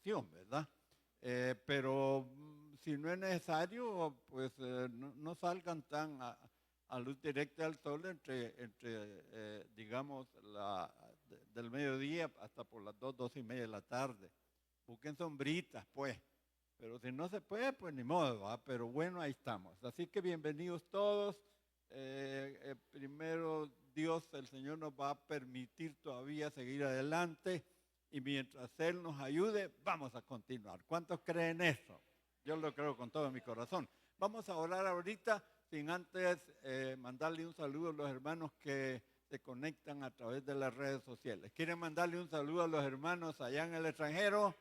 ocasión, ¿verdad? Pero si no es necesario, pues no salgan tan a luz directa del sol entre digamos, del mediodía hasta por las 2:30 de la tarde. Busquen sombritas, pues. Pero si no se puede, pues ni modo, ¿va? Pero bueno, ahí estamos. Así que bienvenidos todos. Primero, Dios, el Señor nos va a permitir todavía seguir adelante y mientras Él nos ayude, vamos a continuar. ¿Cuántos creen eso? Yo lo creo con todo mi corazón. Vamos a orar ahorita sin antes mandarle un saludo a los hermanos que se conectan a través de las redes sociales. ¿Quieren mandarle un saludo a los hermanos allá en el extranjero?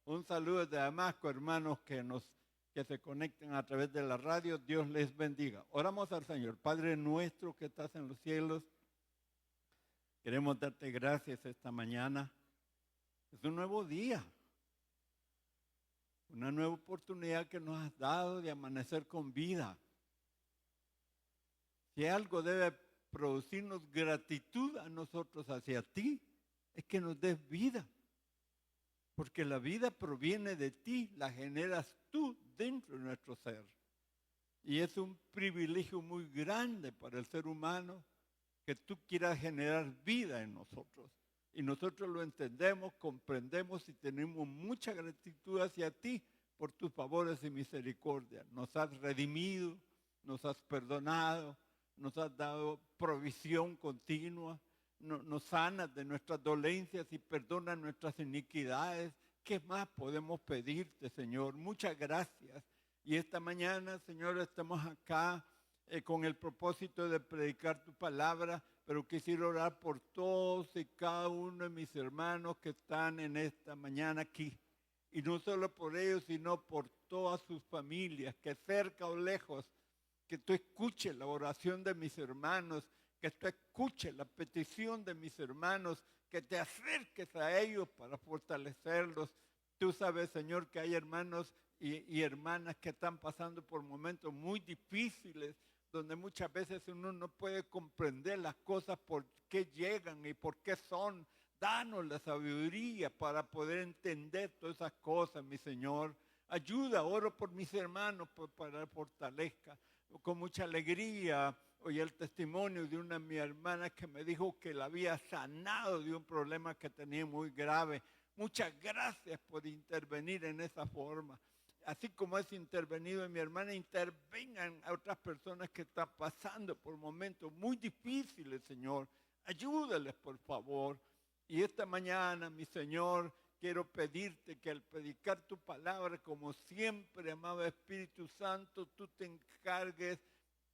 Un saludo de Damasco, hermanos que se conectan a través de la radio. Dios les bendiga. Oramos al Señor. Padre nuestro que estás en los cielos, queremos darte gracias esta mañana. Es un nuevo día, una nueva oportunidad que nos has dado de amanecer con vida. Si algo debe producirnos gratitud a nosotros hacia ti, es que nos des vida. Porque la vida proviene de ti, la generas tú dentro de nuestro ser. Y es un privilegio muy grande para el ser humano que tú quieras generar vida en nosotros. Y nosotros lo entendemos, comprendemos y tenemos mucha gratitud hacia ti por tus favores y misericordia. Nos has redimido, nos has perdonado, nos has dado provisión continua. Nos sanas de nuestras dolencias y perdonas nuestras iniquidades. ¿Qué más podemos pedirte, Señor? Muchas gracias. Y esta mañana, Señor, estamos acá con el propósito de predicar tu palabra, pero quisiera orar por todos y cada uno de mis hermanos que están en esta mañana aquí. Y no solo por ellos, sino por todas sus familias, que cerca o lejos, que tú escuches la oración de mis hermanos, que tú escuches la petición de mis hermanos, que te acerques a ellos para fortalecerlos. Tú sabes, Señor, que hay hermanos y hermanas que están pasando por momentos muy difíciles, donde muchas veces uno no puede comprender las cosas por qué llegan y por qué son. Danos la sabiduría para poder entender todas esas cosas, mi Señor. Ayuda, oro por mis hermanos para que fortalezca. Con mucha alegría oí el testimonio de una de mis hermanas que me dijo que la había sanado de un problema que tenía muy grave. Muchas gracias por intervenir en esa forma. Así como es intervenido en mi hermana, intervengan a otras personas que están pasando por momentos muy difíciles, Señor. Ayúdales, por favor. Y esta mañana, mi Señor, quiero pedirte que al predicar tu palabra, como siempre, amado Espíritu Santo, tú te encargues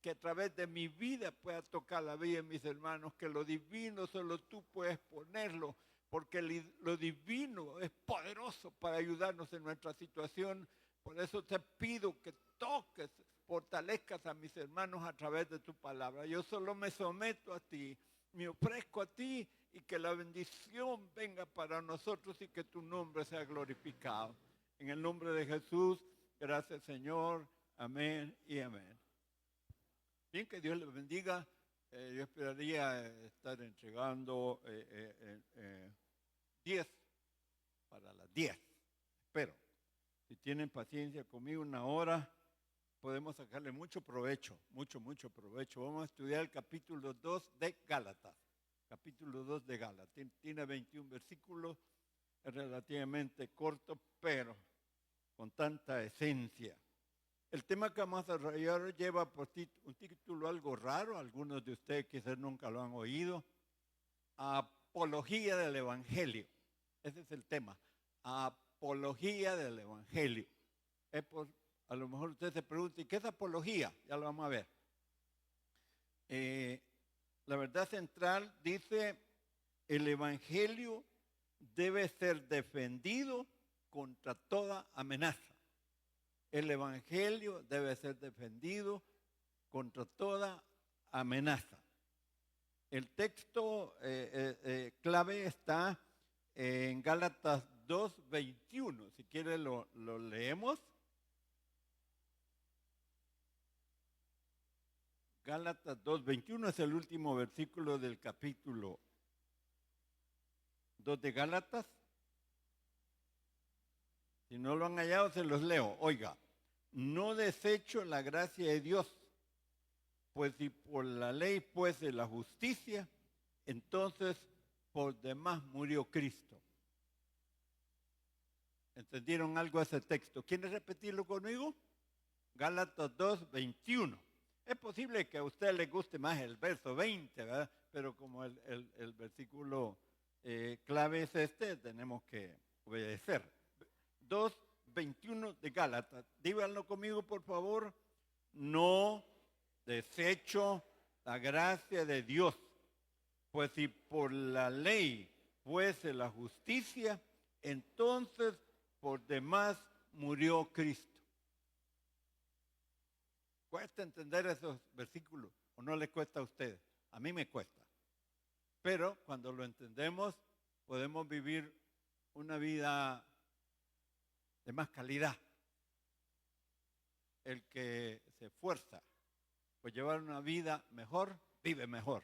que a través de mi vida pueda tocar la vida de mis hermanos, que lo divino solo tú puedes ponerlo, porque lo divino es poderoso para ayudarnos en nuestra situación. Por eso te pido que toques, fortalezcas a mis hermanos a través de tu palabra. Yo solo me someto a ti, me ofrezco a ti y que la bendición venga para nosotros y que tu nombre sea glorificado. En el nombre de Jesús, gracias Señor, amén y amén. Bien, que Dios les bendiga. Yo esperaría estar entregando 10 para las 10. Espero. Si tienen paciencia conmigo una hora, podemos sacarle mucho provecho, mucho provecho. Vamos a estudiar el capítulo 2 de Gálatas. Capítulo 2 de Gálatas. Tiene 21 versículos, es relativamente corto, pero con tanta esencia. El tema que vamos a desarrollar lleva por un título algo raro, algunos de ustedes quizás nunca lo han oído. Apología del Evangelio. Ese es el tema. Apología del Evangelio. A lo mejor usted se pregunta, ¿y qué es apología? Ya lo vamos a ver. La verdad central dice, el Evangelio debe ser defendido contra toda amenaza. El Evangelio debe ser defendido contra toda amenaza. El texto clave está en Gálatas 2:21. Si quiere lo leemos. Gálatas 2:21 es el último versículo del capítulo 2 de Gálatas. Si no lo han hallado, se los leo. Oiga, no desecho la gracia de Dios, pues si por la ley fuese la justicia, entonces por demás murió Cristo. ¿Entendieron algo de ese texto? ¿Quieren repetirlo conmigo? Gálatas 2, 21. Es posible que a usted le guste más el verso 20, ¿verdad? Pero como el versículo clave es este, tenemos que obedecer. 2, 21 de Gálatas. Díganlo conmigo, por favor. No desecho la gracia de Dios, pues si por la ley fuese la justicia, entonces por demás murió Cristo. ¿Cuesta entender esos versículos o no le cuesta a usted? A mí me cuesta. Pero cuando lo entendemos, podemos vivir una vida de más calidad. El que se esfuerza por llevar una vida mejor, vive mejor.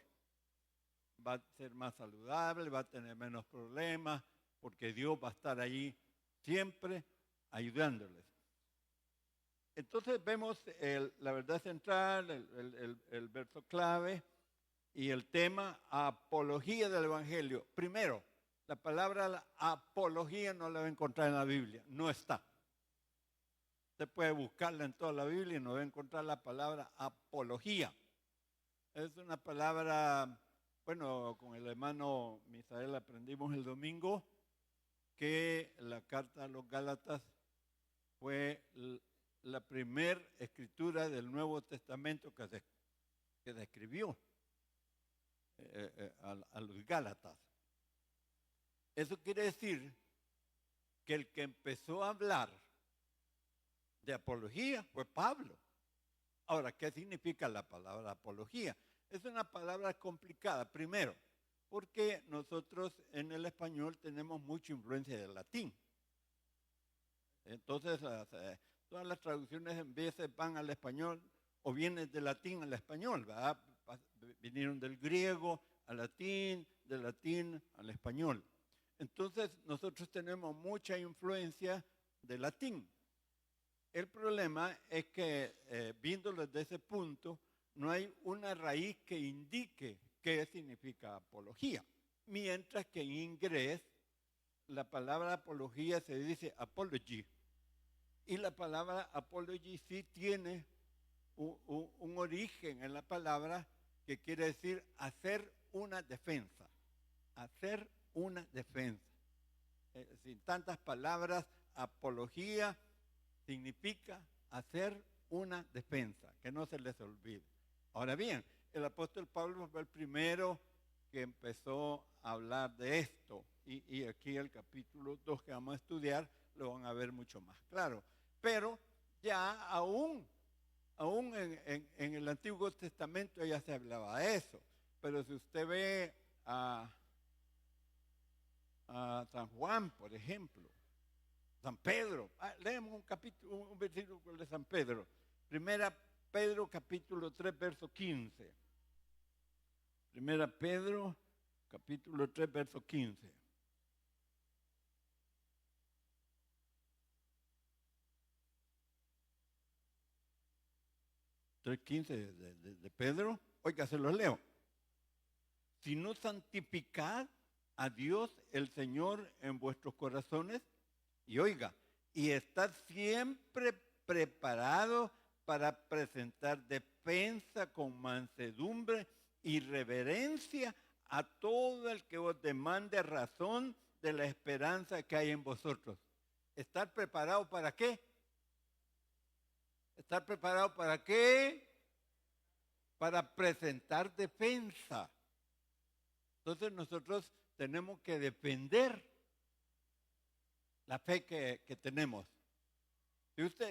Va a ser más saludable, va a tener menos problemas, porque Dios va a estar allí siempre ayudándoles. Entonces vemos la verdad central, el verso clave y el tema apología del Evangelio. Primero, la palabra apología no la va a encontrar en la Biblia, no está. Usted puede buscarla en toda la Biblia y no va a encontrar la palabra apología. Es una palabra, bueno, con el hermano Misael aprendimos el domingo que la carta a los Gálatas fue la primera escritura del Nuevo Testamento que se escribió a los Gálatas. Eso quiere decir que el que empezó a hablar de apología fue Pablo. Ahora, ¿qué significa la palabra apología? Es una palabra complicada, primero, porque nosotros en el español tenemos mucha influencia del latín. Entonces, todas las traducciones en veces van al español o vienen del latín al español, ¿verdad? Vinieron del griego al latín, del latín al español. Entonces, nosotros tenemos mucha influencia del latín. El problema es que, viéndolo desde ese punto, no hay una raíz que indique qué significa apología. Mientras que en inglés, la palabra apología se dice apology. Y la palabra apology sí tiene un origen en la palabra que quiere decir hacer una defensa. Hacer una defensa. Sin tantas palabras, apología significa hacer una defensa, que no se les olvide. Ahora bien, el apóstol Pablo fue el primero que empezó a hablar de esto. Y aquí el capítulo 2 que vamos a estudiar lo van a ver mucho más claro. Pero ya aún en el Antiguo Testamento ya se hablaba de eso. Pero si usted ve a San Juan, por ejemplo, San Pedro, leemos un versículo de San Pedro. Primera Pedro capítulo 3, verso 15. Primera Pedro capítulo 3, verso 15. 3:15 de Pedro. Oiga, se los leo. Si no santificad a Dios el Señor en vuestros corazones, y oiga, y estad siempre preparados para presentar defensa con mansedumbre y reverencia a todo el que os demande razón de la esperanza que hay en vosotros. ¿Estar preparado para qué? ¿Estar preparado para qué? Para presentar defensa. Entonces nosotros tenemos que defender la fe que tenemos.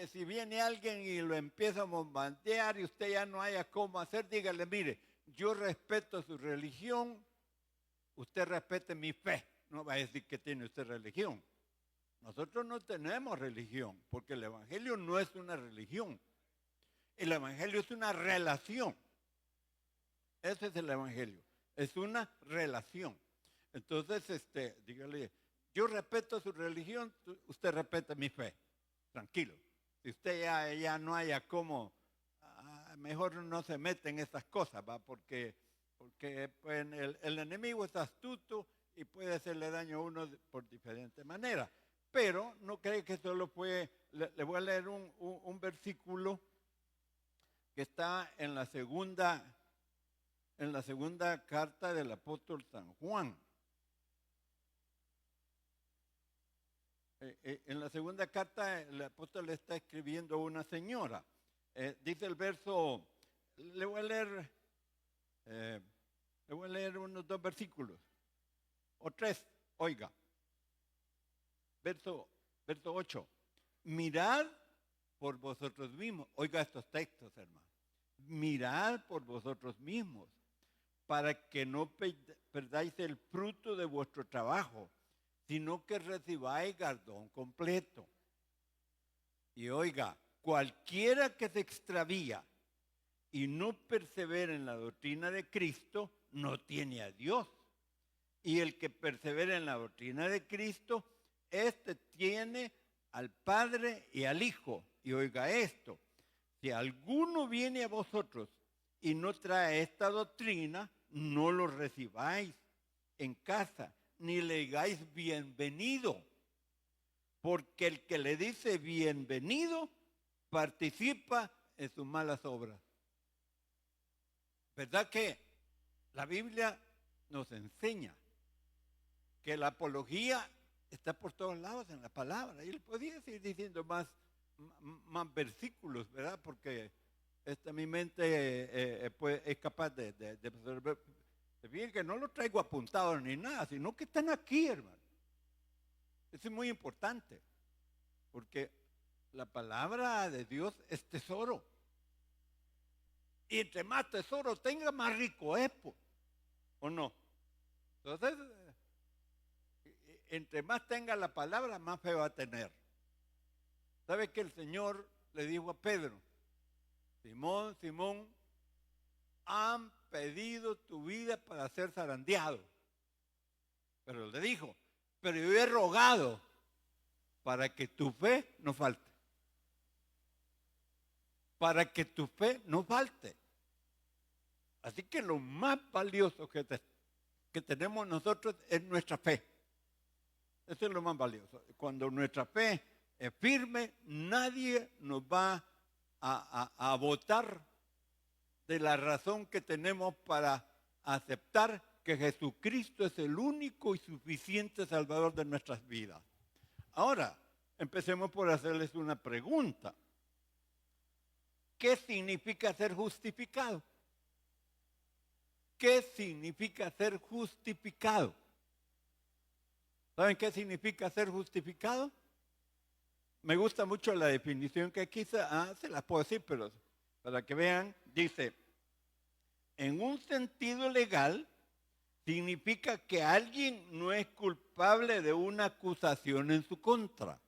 Si viene alguien y lo empieza a bombardear y usted ya no haya cómo hacer, dígale, mire, yo respeto su religión, usted respete mi fe. No va a decir que tiene usted religión. Nosotros no tenemos religión, porque el Evangelio no es una religión. El Evangelio es una relación. Ese es el Evangelio. Es una relación. Entonces, dígale, Yo respeto su religión, usted respeta mi fe. Tranquilo. Si usted ya no haya cómo, mejor no se mete en estas cosas, ¿va? Porque pues, el enemigo es astuto y puede hacerle daño a uno por diferentes maneras. Pero no cree que solo fue, le voy a leer un versículo que está en la segunda carta del apóstol San Juan. En la segunda carta el apóstol le está escribiendo a una señora. Dice el verso, le voy a leer unos 2 versículos, o 3, oiga. Verso 8. Mirad por vosotros mismos. Oiga estos textos, hermano. Mirad por vosotros mismos, para que no perdáis el fruto de vuestro trabajo, sino que recibáis galardón completo. Y oiga, cualquiera que se extravía y no persevera en la doctrina de Cristo, no tiene a Dios. Y el que persevera en la doctrina de Cristo, este tiene al Padre y al Hijo. Y oiga esto, si alguno viene a vosotros y no trae esta doctrina, no lo recibáis en casa, ni le digáis bienvenido, porque el que le dice bienvenido participa en sus malas obras. ¿Verdad que la Biblia nos enseña que la apología está por todos lados en la palabra? Y le podía seguir diciendo más versículos, ¿verdad? Porque mi mente es capaz de absorber. Fíjense que no lo traigo apuntado ni nada, sino que están aquí, hermano. Eso es muy importante, porque la palabra de Dios es tesoro. Y entre más tesoro tenga, más rico es, ¿o no? Entonces, entre más tenga la palabra, más fe va a tener. ¿Sabe que el Señor le dijo a Pedro? Simón, Simón, han pedido tu vida para ser zarandeado. Pero le dijo, pero yo he rogado para que tu fe no falte. Para que tu fe no falte. Así que lo más valioso que tenemos nosotros es nuestra fe. Eso es lo más valioso. Cuando nuestra fe es firme, nadie nos va a botar de la razón que tenemos para aceptar que Jesucristo es el único y suficiente Salvador de nuestras vidas. Ahora, empecemos por hacerles una pregunta. ¿Qué significa ser justificado? ¿Qué significa ser justificado? ¿Saben qué significa ser justificado? Me gusta mucho la definición que aquí se la puedo decir, pero para que vean, dice, en un sentido legal, significa que alguien no es culpable de una acusación en su contra.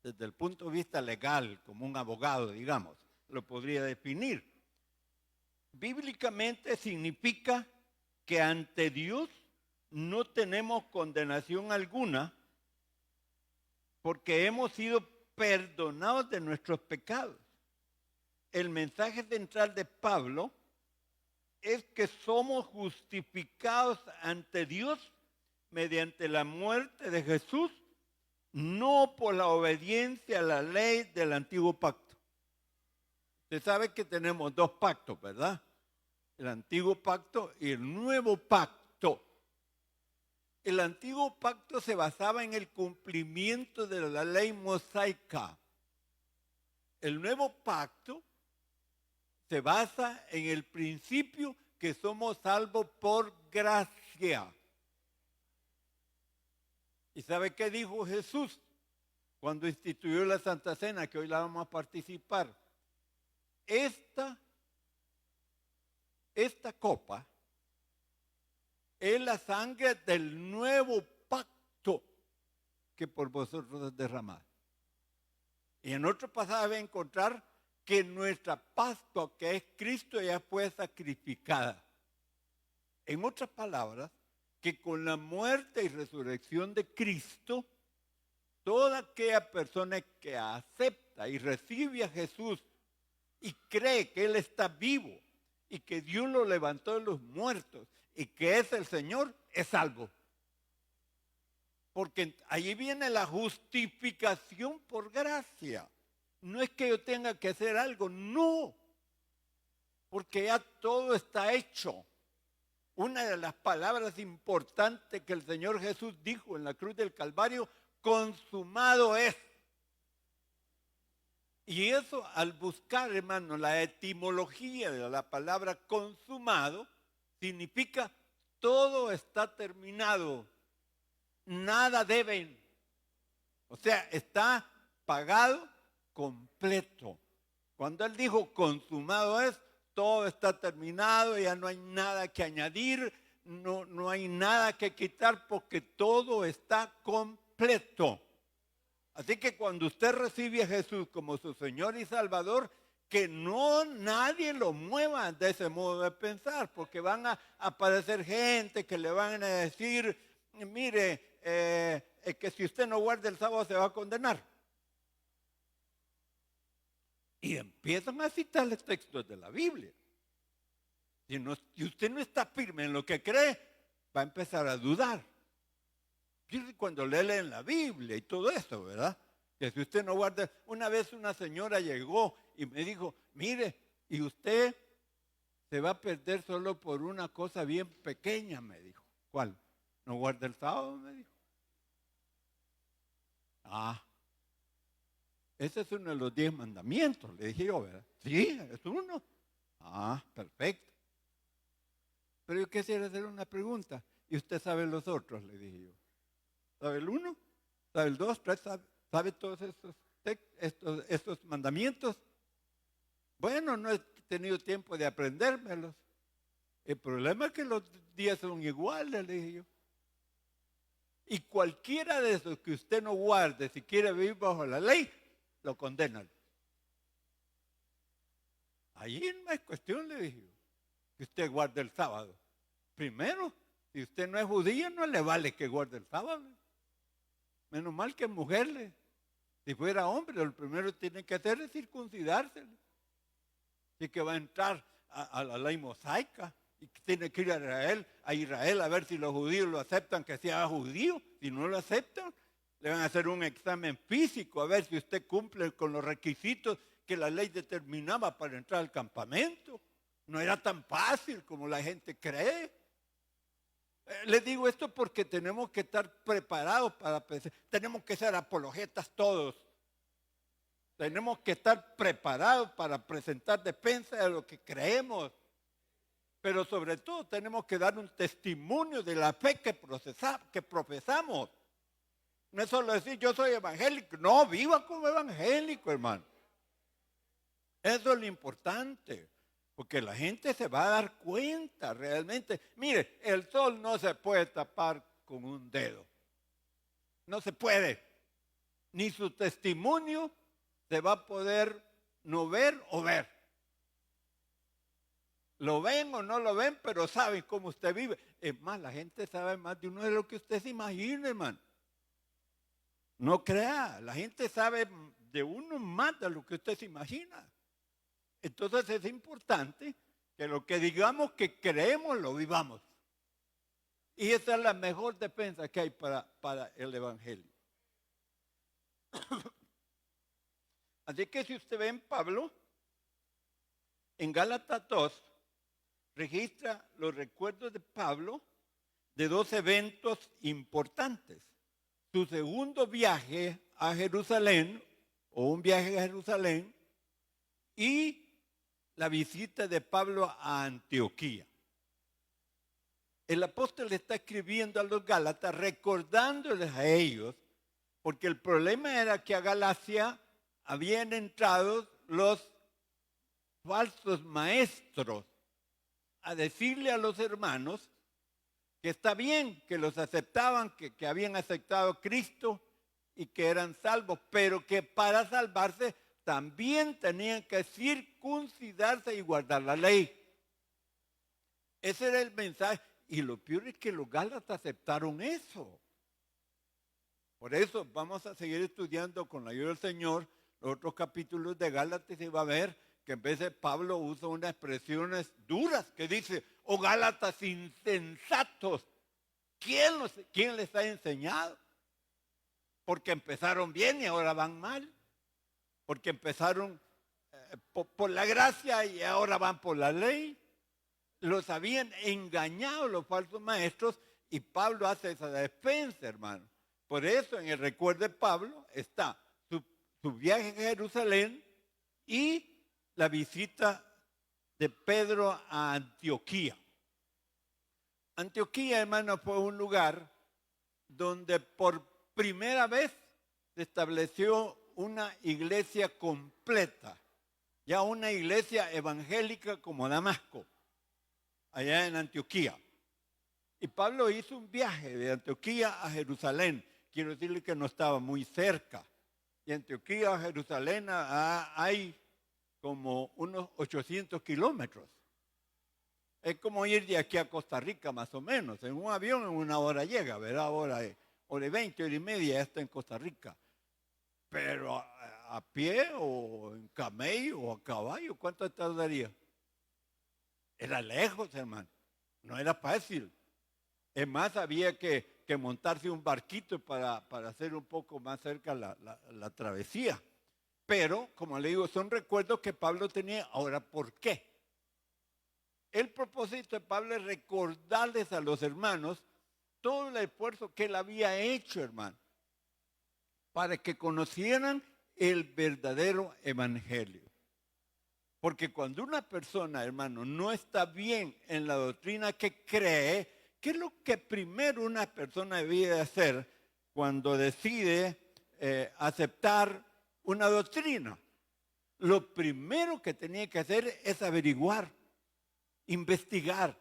Desde el punto de vista legal, como un abogado, digamos, lo podría definir. Bíblicamente significa que ante Dios no tenemos condenación alguna porque hemos sido perdonados de nuestros pecados. El mensaje central de Pablo es que somos justificados ante Dios mediante la muerte de Jesús, no por la obediencia a la ley del antiguo pacto. Usted sabe que tenemos 2 pactos, ¿verdad? El antiguo pacto y el nuevo pacto. El antiguo pacto se basaba en el cumplimiento de la ley mosaica. El nuevo pacto se basa en el principio que somos salvos por gracia. ¿Y sabe qué dijo Jesús cuando instituyó la Santa Cena, que hoy la vamos a participar? Esta copa es la sangre del nuevo pacto que por vosotros es derramada. Y en otro pasaje va a encontrar que nuestra Pascua, que es Cristo, ya fue sacrificada. En otras palabras, que con la muerte y resurrección de Cristo, toda aquella persona que acepta y recibe a Jesús y cree que Él está vivo y que Dios lo levantó de los muertos y que es el Señor, es salvo. Porque ahí viene la justificación por gracia. No es que yo tenga que hacer algo, no. Porque ya todo está hecho. Una de las palabras importantes que el Señor Jesús dijo en la cruz del Calvario, consumado es. Y eso, al buscar, hermano, la etimología de la palabra consumado, significa todo está terminado, nada deben. O sea, está pagado completo. Cuando Él dijo consumado es, todo está terminado, ya no hay nada que añadir, no hay nada que quitar porque todo está completo. Así que cuando usted recibe a Jesús como su Señor y Salvador, que no nadie lo mueva de ese modo de pensar, porque van a aparecer gente que le van a decir, mire, que si usted no guarda el sábado se va a condenar. Y empiezan a citarle textos de la Biblia. Si usted no está firme en lo que cree, va a empezar a dudar. Cuando leen la Biblia y todo eso, ¿verdad? Que si usted no guarda... Una vez una señora llegó y me dijo, mire, y usted se va a perder solo por una cosa bien pequeña, me dijo. ¿Cuál? ¿No guarda el sábado? Me dijo. Ese es uno de los 10 mandamientos, le dije yo, ¿verdad? Sí, es uno. Perfecto. Pero yo quisiera hacer una pregunta. ¿Y usted sabe los otros? Le dije yo. ¿Sabe el 1? ¿Sabe el 2? ¿Sabe todos estos mandamientos? Bueno, no he tenido tiempo de aprendérmelos. El problema es que los 10 son iguales, le dije yo. Y cualquiera de esos que usted no guarde, si quiere vivir bajo la ley, lo condenan. Allí no es cuestión, le dije yo, que usted guarde el sábado. Primero, si usted no es judío, no le vale que guarde el sábado. Menos mal que mujer, si fuera hombre, lo primero que tiene que hacer es circuncidarse. Así que va a entrar a la ley mosaica y tiene que ir a Israel a ver si los judíos lo aceptan que sea judío. Si no lo aceptan, le van a hacer un examen físico a ver si usted cumple con los requisitos que la ley determinaba para entrar al campamento. No era tan fácil como la gente cree. Les digo esto porque tenemos que estar preparados tenemos que ser apologetas todos. Tenemos que estar preparados para presentar defensa de lo que creemos. Pero sobre todo tenemos que dar un testimonio de la fe que profesamos. No es solo decir yo soy evangélico. No, viva como evangélico, hermano. Eso es lo importante. Porque la gente se va a dar cuenta realmente. Mire, el sol no se puede tapar con un dedo. No se puede. Ni su testimonio se va a poder no ver o ver. Lo ven o no lo ven, pero saben cómo usted vive. Es más, la gente sabe más de uno de lo que usted se imagina, hermano. No crea, la gente sabe de uno más de lo que usted se imagina. Entonces es importante que lo que digamos que creemos lo vivamos. Y esa es la mejor defensa que hay para el evangelio. Así que si usted ve en Pablo, en Gálatas 2, registra los recuerdos de Pablo de 2 eventos importantes. Su segundo viaje a Jerusalén, o un viaje a Jerusalén, y la visita de Pablo a Antioquía. El apóstol está escribiendo a los Gálatas recordándoles a ellos, porque el problema era que a Galacia habían entrado los falsos maestros a decirle a los hermanos que está bien, que los aceptaban, que habían aceptado a Cristo y que eran salvos, pero que para salvarse también tenían que circuncidarse y guardar la ley. Ese era el mensaje. Y lo peor es que los Gálatas aceptaron eso. Por eso vamos a seguir estudiando con la ayuda del Señor los otros capítulos de Gálatas y va a ver que en vez de Pablo usa unas expresiones duras que dice, oh Gálatas insensatos, ¿quién les ha enseñado? Porque empezaron bien y ahora van mal. Porque empezaron por la gracia y ahora van por la ley. Los habían engañado los falsos maestros y Pablo hace esa defensa, hermano. Por eso en el recuerdo de Pablo está su viaje a Jerusalén y la visita de Pedro a Antioquía. Antioquía, hermano, fue un lugar donde por primera vez se estableció una iglesia completa, ya una iglesia evangélica como Damasco, allá en Antioquía. Y Pablo hizo un viaje de Antioquía a Jerusalén. Quiero decirle que no estaba muy cerca. De Antioquía a Jerusalén hay como unos 800 kilómetros. Es como ir de aquí a Costa Rica más o menos. En un avión en una hora llega, ¿verdad? Hora de 20, hora y media ya está en Costa Rica. Pero a pie o en camello o a caballo, ¿cuánto tardaría? Era lejos, hermano. No era fácil. Es más, había que montarse un barquito para hacer un poco más cerca la travesía. Pero, como le digo, son recuerdos que Pablo tenía. Ahora, ¿por qué? El propósito de Pablo es recordarles a los hermanos todo el esfuerzo que él había hecho, hermano, para que conocieran el verdadero evangelio. Porque cuando una persona, hermano, no está bien en la doctrina que cree, ¿qué es lo que primero una persona debe hacer cuando decide aceptar una doctrina? Lo primero que tenía que hacer es averiguar, investigar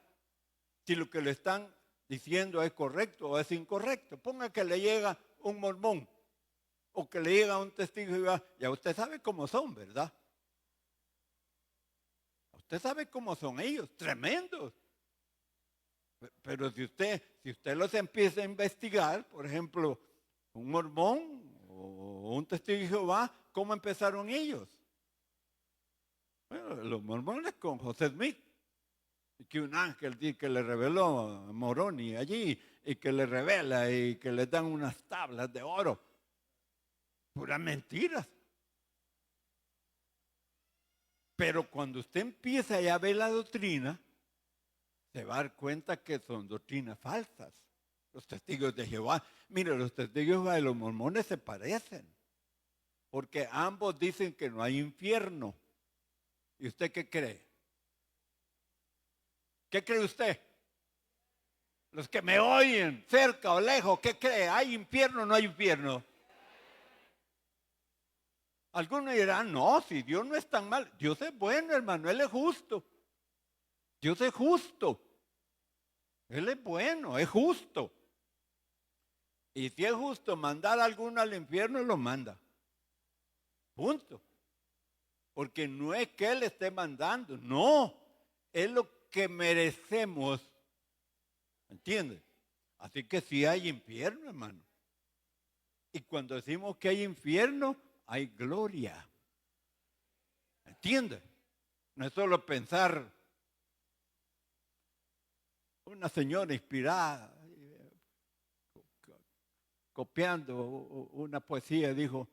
si lo que le están diciendo es correcto o es incorrecto. Ponga que le llega un mormón o que le llega un testigo de Jehová, ya usted sabe cómo son, ¿verdad? Usted sabe cómo son ellos, tremendos. Pero si usted los empieza a investigar, por ejemplo, un mormón o un testigo de Jehová, ¿cómo empezaron ellos? Bueno, los mormones con José Smith, que un ángel que le reveló a Moroni allí y que le revela y que le dan unas tablas de oro. Puras mentiras. Pero cuando usted empieza ya a ver la doctrina, se va a dar cuenta que son doctrinas falsas. Los testigos de Jehová, mire, los testigos de Jehová y los mormones se parecen, porque ambos dicen que no hay infierno. ¿Y usted qué cree? ¿Qué cree usted? Los que me oyen, cerca o lejos, ¿qué cree? ¿Hay infierno o no hay infierno? Algunos dirán, no, si Dios no es tan mal. Dios es bueno, hermano, Él es justo. Dios es justo. Él es bueno, es justo. Y si es justo mandar a alguno al infierno, lo manda. Punto. Porque no es que Él esté mandando, no. Es lo que merecemos. ¿Entiende? Así que sí hay infierno, hermano. Y cuando decimos que hay infierno, hay gloria. ¿Entiende? No es solo pensar una señora inspirada, copiando una poesía, dijo,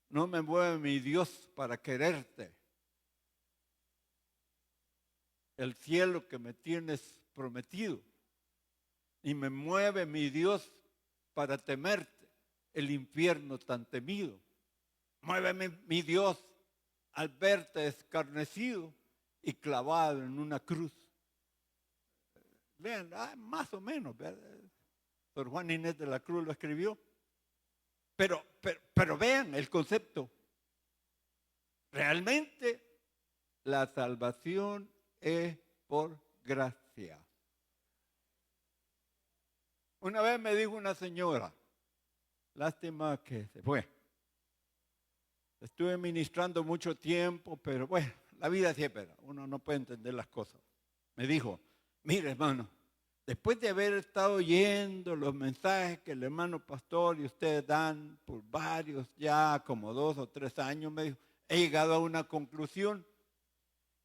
no me mueve mi Dios para quererte. El cielo que me tienes prometido. Y me mueve mi Dios para temerte, el infierno tan temido. Muéveme mi Dios al verte escarnecido y clavado en una cruz. Vean, más o menos, Sor Juan Inés de la Cruz lo escribió. Pero vean el concepto. Realmente la salvación es por gracia. Una vez me dijo una señora, lástima que se fue. Estuve ministrando mucho tiempo, pero bueno, la vida siempre, uno no puede entender las cosas. Me dijo, mire hermano, después de haber estado oyendo los mensajes que el hermano pastor y ustedes dan por varios, ya como 2 o 3 años, me dijo, he llegado a una conclusión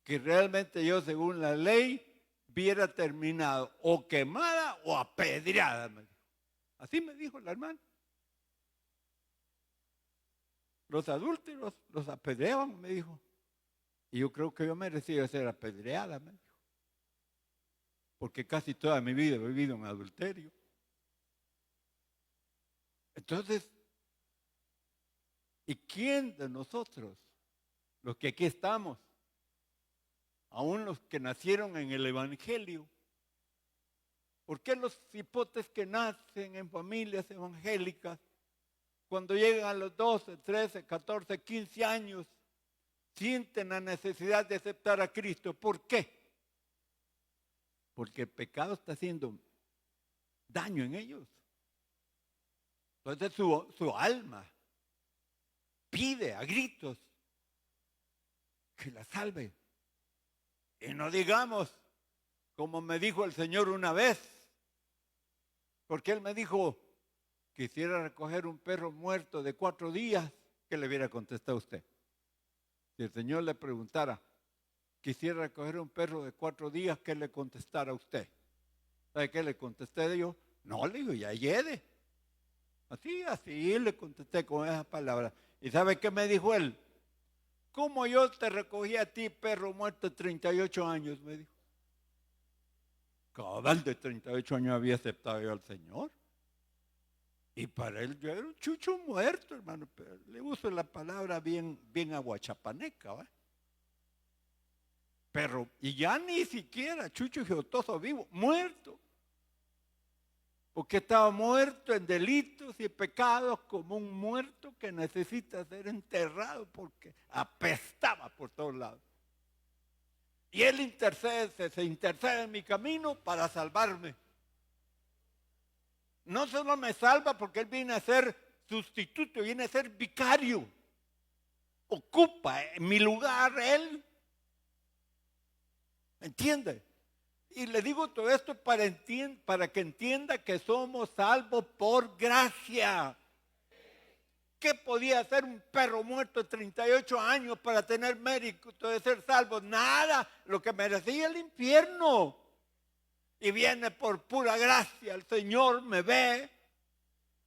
que realmente yo, según la ley, hubiera terminado o quemada o apedreada. Me dijo. Así me dijo la hermana. Los adúlteros los apedreaban, me dijo. Y yo creo que yo merecía ser apedreada, me dijo. Porque casi toda mi vida he vivido en adulterio. Entonces, ¿y quién de nosotros, los que aquí estamos, aún los que nacieron en el Evangelio, por qué los hipotes que nacen en familias evangélicas, cuando llegan a los 12, 13, 14, 15 años, sienten la necesidad de aceptar a Cristo? ¿Por qué? Porque el pecado está haciendo daño en ellos. Entonces su alma pide a gritos que la salve. Y no digamos, como me dijo el Señor una vez, porque Él me dijo, quisiera recoger un perro muerto de 4 días, ¿qué le hubiera contestado a usted? Si el Señor le preguntara, quisiera recoger un perro de 4 días, ¿qué le contestara a usted? ¿Sabe qué le contesté yo? No, le digo, ya llegue. Así le contesté con esas palabras. ¿Y sabe qué me dijo él? ¿Cómo yo te recogí a ti, perro muerto, 38 años? Me dijo. Cabal de 38 años había aceptado yo al Señor. Y para él yo era un chucho muerto, hermano. Pero le uso la palabra bien aguachapaneca, ¿va? Pero, y ya ni siquiera chucho geotoso vivo, muerto. Porque estaba muerto en delitos y pecados, como un muerto que necesita ser enterrado porque apestaba por todos lados. Y Él se intercede en mi camino para salvarme. No solo me salva porque Él viene a ser sustituto, viene a ser vicario. Ocupa en mi lugar Él. ¿Entiende? Y le digo todo esto para que entienda que somos salvos por gracia. ¿Qué podía hacer un perro muerto de 38 años para tener mérito de ser salvo? Nada, lo que merecía el infierno. Y viene por pura gracia, el Señor me ve.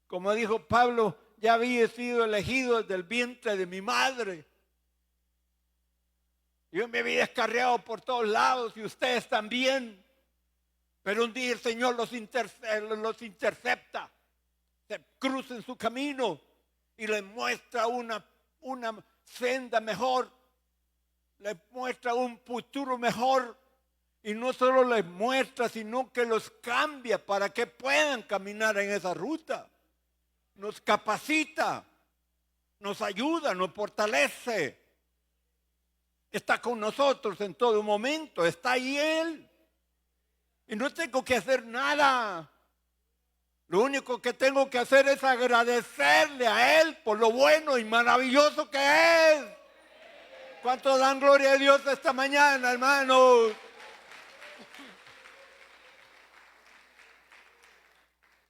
Como dijo Pablo, ya había sido elegido desde el vientre de mi madre. Yo me había descarriado por todos lados y ustedes también. Pero un día el Señor los intercepta, se cruza en su camino y les muestra una senda mejor, les muestra un futuro mejor. Y no solo les muestra, sino que los cambia para que puedan caminar en esa ruta. Nos capacita, nos ayuda, nos fortalece. Está con nosotros en todo momento, está ahí Él. Y no tengo que hacer nada. Lo único que tengo que hacer es agradecerle a Él por lo bueno y maravilloso que es. ¿Cuántos dan gloria a Dios esta mañana, hermanos?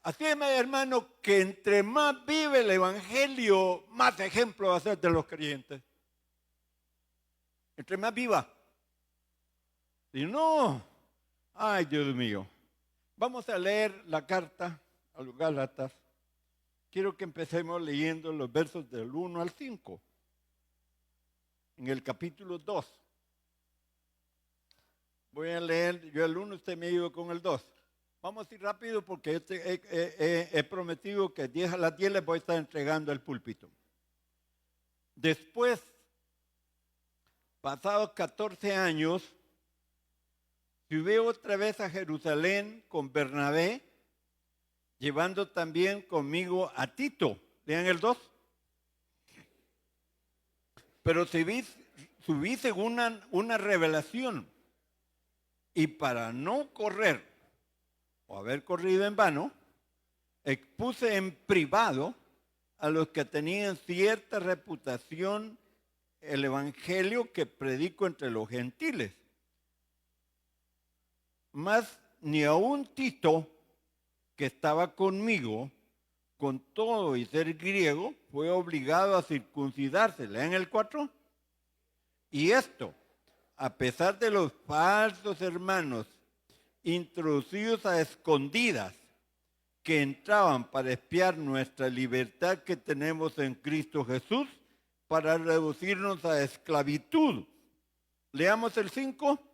Así es, hermano, que entre más vive el Evangelio, más ejemplo va a ser de los creyentes. Entre más viva. Si no, ay Dios mío. Vamos a leer la carta a los Gálatas. Quiero que empecemos leyendo los versos del 1 al 5. En el capítulo 2. Voy a leer yo el 1, usted me ayuda con el 2. Vamos a ir rápido porque he prometido que a las 10 les voy a estar entregando el púlpito. Después, pasados 14 años, subí otra vez a Jerusalén con Bernabé, llevando también conmigo a Tito. Lean el 2. Pero subí según una revelación. Y para no correr o haber corrido en vano, expuse en privado a los que tenían cierta reputación el evangelio que predico entre los gentiles. Mas ni aun Tito, que estaba conmigo, con todo y ser griego, fue obligado a circuncidarse. Lean el 4. Y esto, a pesar de los falsos hermanos introducidos a escondidas, que entraban para espiar nuestra libertad que tenemos en Cristo Jesús, para reducirnos a esclavitud. Leamos el 5.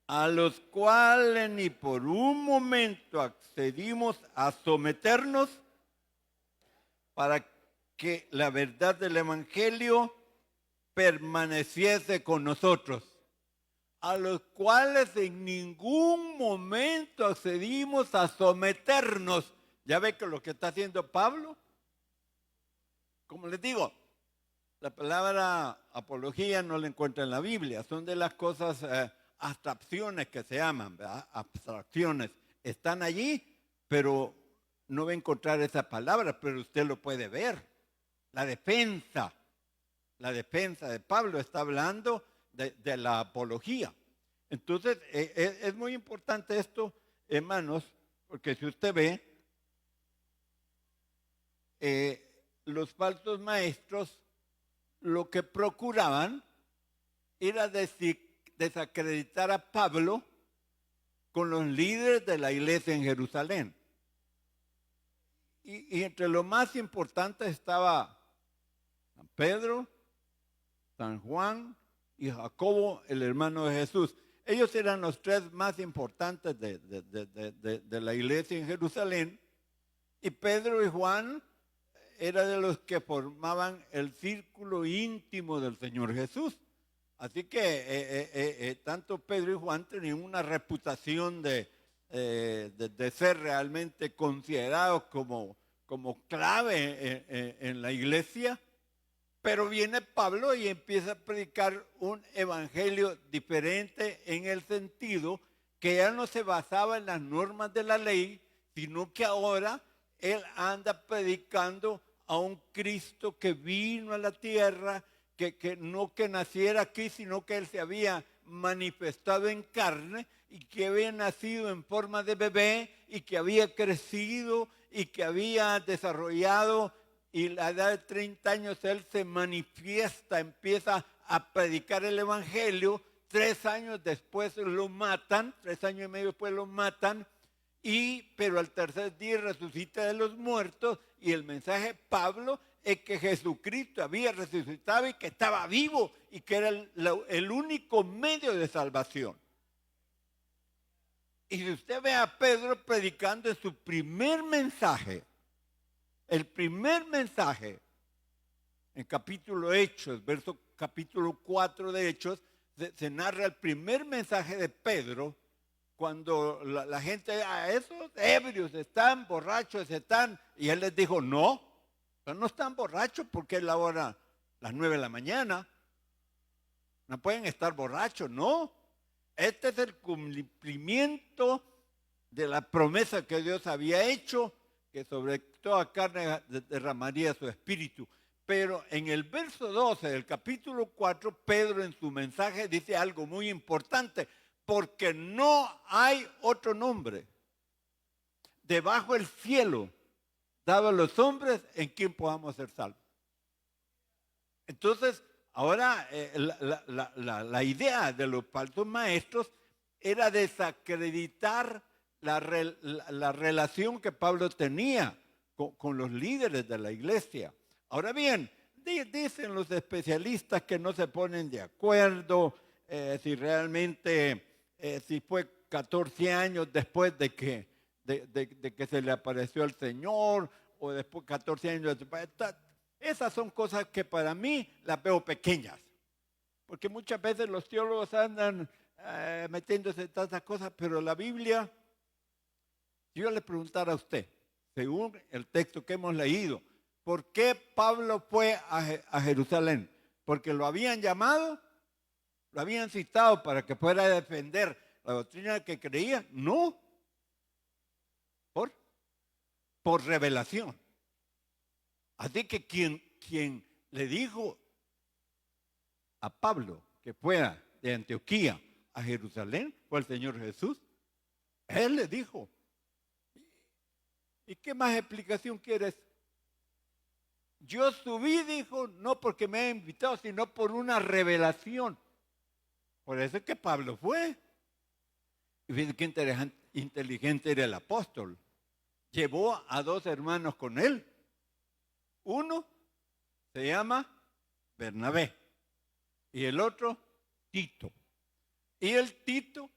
A los cuales ni por un momento accedimos a someternos para que la verdad del Evangelio permaneciese con nosotros. A los cuales en ningún momento accedimos a someternos. ¿Ya ve que lo que está haciendo Pablo? Como les digo, la palabra apología no la encuentra en la Biblia. Son de las cosas, abstracciones que se llaman, ¿verdad? Abstracciones. Están allí, pero no va a encontrar esa palabra, pero usted lo puede ver. La defensa de Pablo está hablando de la apología. Entonces, es muy importante esto, hermanos, porque si usted ve, los falsos maestros lo que procuraban era desacreditar a Pablo con los líderes de la iglesia en Jerusalén. Y entre lo más importante estaba San Pedro, San Juan y Jacobo, el hermano de Jesús. Ellos eran los tres más importantes de la iglesia en Jerusalén. Y Pedro y Juan eran de los que formaban el círculo íntimo del Señor Jesús. Así que tanto Pedro y Juan tenían una reputación de ser realmente considerados como clave en la iglesia. Pero viene Pablo y empieza a predicar un evangelio diferente en el sentido que ya no se basaba en las normas de la ley, sino que ahora él anda predicando a un Cristo que vino a la tierra, que no que naciera aquí, sino que él se había manifestado en carne y que había nacido en forma de bebé y que había crecido y que había desarrollado. Y a la edad de 30 años él se manifiesta, empieza a predicar el evangelio. 3 años después lo matan, 3 años y medio después lo matan. Pero al tercer día resucita de los muertos. Y el mensaje de Pablo es que Jesucristo había resucitado y que estaba vivo y que era el único medio de salvación. Y si usted ve a Pedro predicando en su primer mensaje, el primer mensaje, en capítulo Hechos, capítulo 4 de Hechos, se narra el primer mensaje de Pedro, cuando la gente, esos ebrios están, borrachos están, y él les dijo, no están borrachos porque es la hora, las 9 de la mañana, no pueden estar borrachos, no. Este es el cumplimiento de la promesa que Dios había hecho, que sobre toda carne derramaría su espíritu. Pero en el verso 12 del capítulo 4, Pedro en su mensaje dice algo muy importante, porque no hay otro nombre debajo del cielo dado a los hombres en quien podamos ser salvos. Entonces, ahora la idea de los falsos maestros era desacreditar la relación que Pablo tenía con los líderes de la iglesia. Ahora bien, dicen los especialistas que no se ponen de acuerdo si realmente, si fue 14 años después de que se le apareció al Señor, o después 14 años después. Esas son cosas que para mí las veo pequeñas, porque muchas veces los teólogos andan metiéndose en tantas cosas, pero la Biblia, si yo le preguntara a usted, según el texto que hemos leído, ¿por qué Pablo fue a Jerusalén? ¿Porque lo habían llamado? ¿Lo habían citado para que fuera a defender la doctrina que creía? No. Por revelación. Así que quien le dijo a Pablo que fuera de Antioquía a Jerusalén fue el Señor Jesús. Él le dijo. ¿Y qué más explicación quieres? Yo subí, dijo, no porque me haya invitado, sino por una revelación. Por eso es que Pablo fue. Y fíjense qué inteligente era el apóstol. Llevó a 2 hermanos con él. Uno se llama Bernabé y el otro Tito. Y el Tito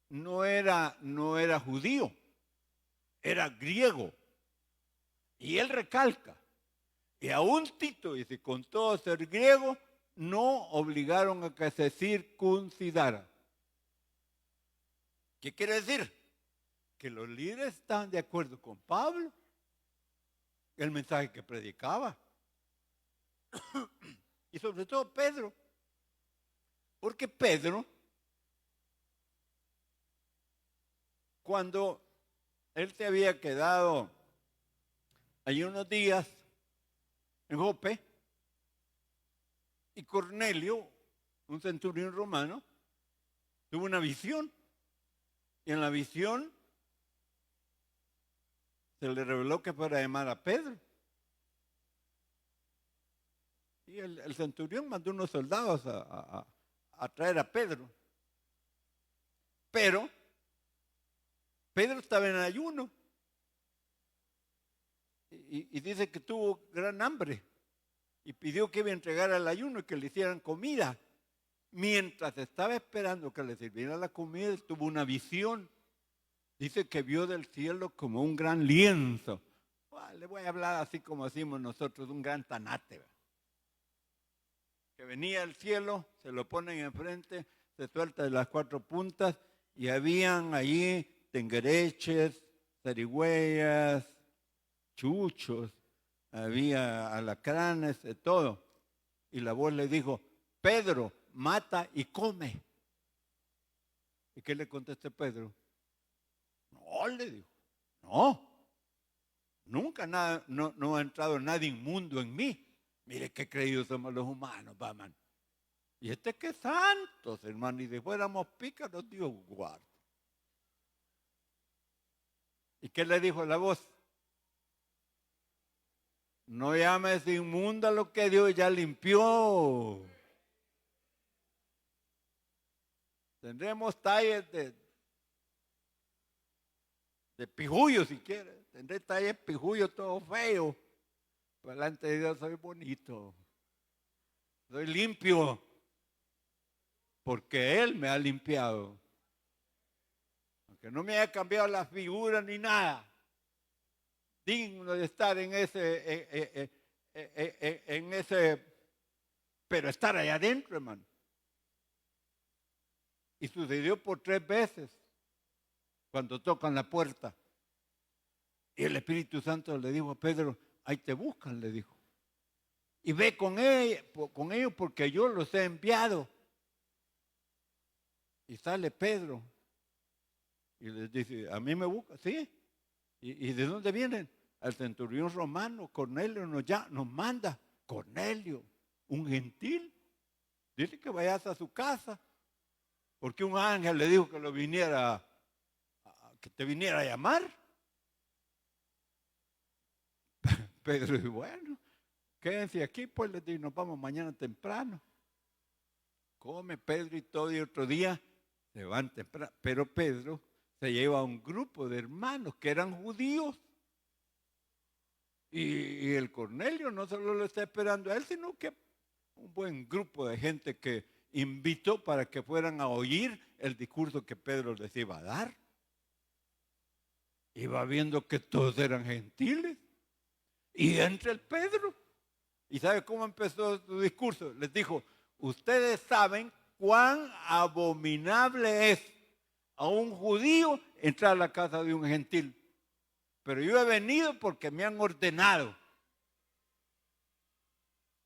no era judío, era griego. Y él recalca, y aún Tito dice, con todo ser griego, no obligaron a que se circuncidara. ¿Qué quiere decir? Que los líderes estaban de acuerdo con Pablo, el mensaje que predicaba. Y sobre todo Pedro, porque Pedro, cuando él se había quedado allí unos días en Jope, y Cornelio, un centurión romano, tuvo una visión. Y en la visión se le reveló que fuera a llamar a Pedro. Y el centurión mandó unos soldados a traer a Pedro. Pero Pedro estaba en ayuno. Y dice que tuvo gran hambre. Y pidió que iba a entregar al ayuno y que le hicieran comida. Mientras estaba esperando que le sirviera la comida, tuvo una visión. Dice que vio del cielo como un gran lienzo. Le voy a hablar así como decimos nosotros, un gran tanate. ¿Verdad? Que venía del cielo, se lo ponen enfrente, se suelta de las 4 puntas y habían allí tenguereches, zarigüeyas, chuchos, había alacranes, de todo. Y la voz le dijo, Pedro, mata y come. ¿Y qué le contestó Pedro? No, le dijo, no, nunca no ha entrado nada inmundo en mí. Mire qué creídos somos los humanos, man. Y que santos, hermano, y si fuéramos pícaros, Dios guarda. ¿Y qué le dijo la voz? No llames inmunda lo que Dios ya limpió. Tendremos talles de pijullo si quieres. Tendré talles de pijullo todo feo. Pero delante de Dios soy bonito. Soy limpio. Porque Él me ha limpiado. Aunque no me haya cambiado la figura ni nada. Digno de estar en ese, pero estar allá adentro, hermano. Y sucedió por 3 veces cuando tocan la puerta. Y el Espíritu Santo le dijo a Pedro, ahí te buscan, le dijo. Y ve con ellos porque yo los he enviado. Y sale Pedro y les dice, ¿a mí me buscan? Sí. ¿Y de dónde vienen? Al centurión romano, Cornelio nos manda. Cornelio, un gentil. Dice que vayas a su casa. Porque un ángel le dijo que que te viniera a llamar. Pedro dijo, bueno, quédense aquí, pues les digo, nos vamos mañana temprano. Come Pedro y todo, y otro día se van temprano. Pero Pedro se lleva a un grupo de hermanos que eran judíos. Y el Cornelio no solo lo está esperando a él, sino que un buen grupo de gente que invitó para que fueran a oír el discurso que Pedro les iba a dar. Iba viendo que todos eran gentiles. Y entra el Pedro. ¿Y sabe cómo empezó su discurso? Les dijo, ustedes saben cuán abominable es a un judío entrar a la casa de un gentil. Pero yo he venido porque me han ordenado.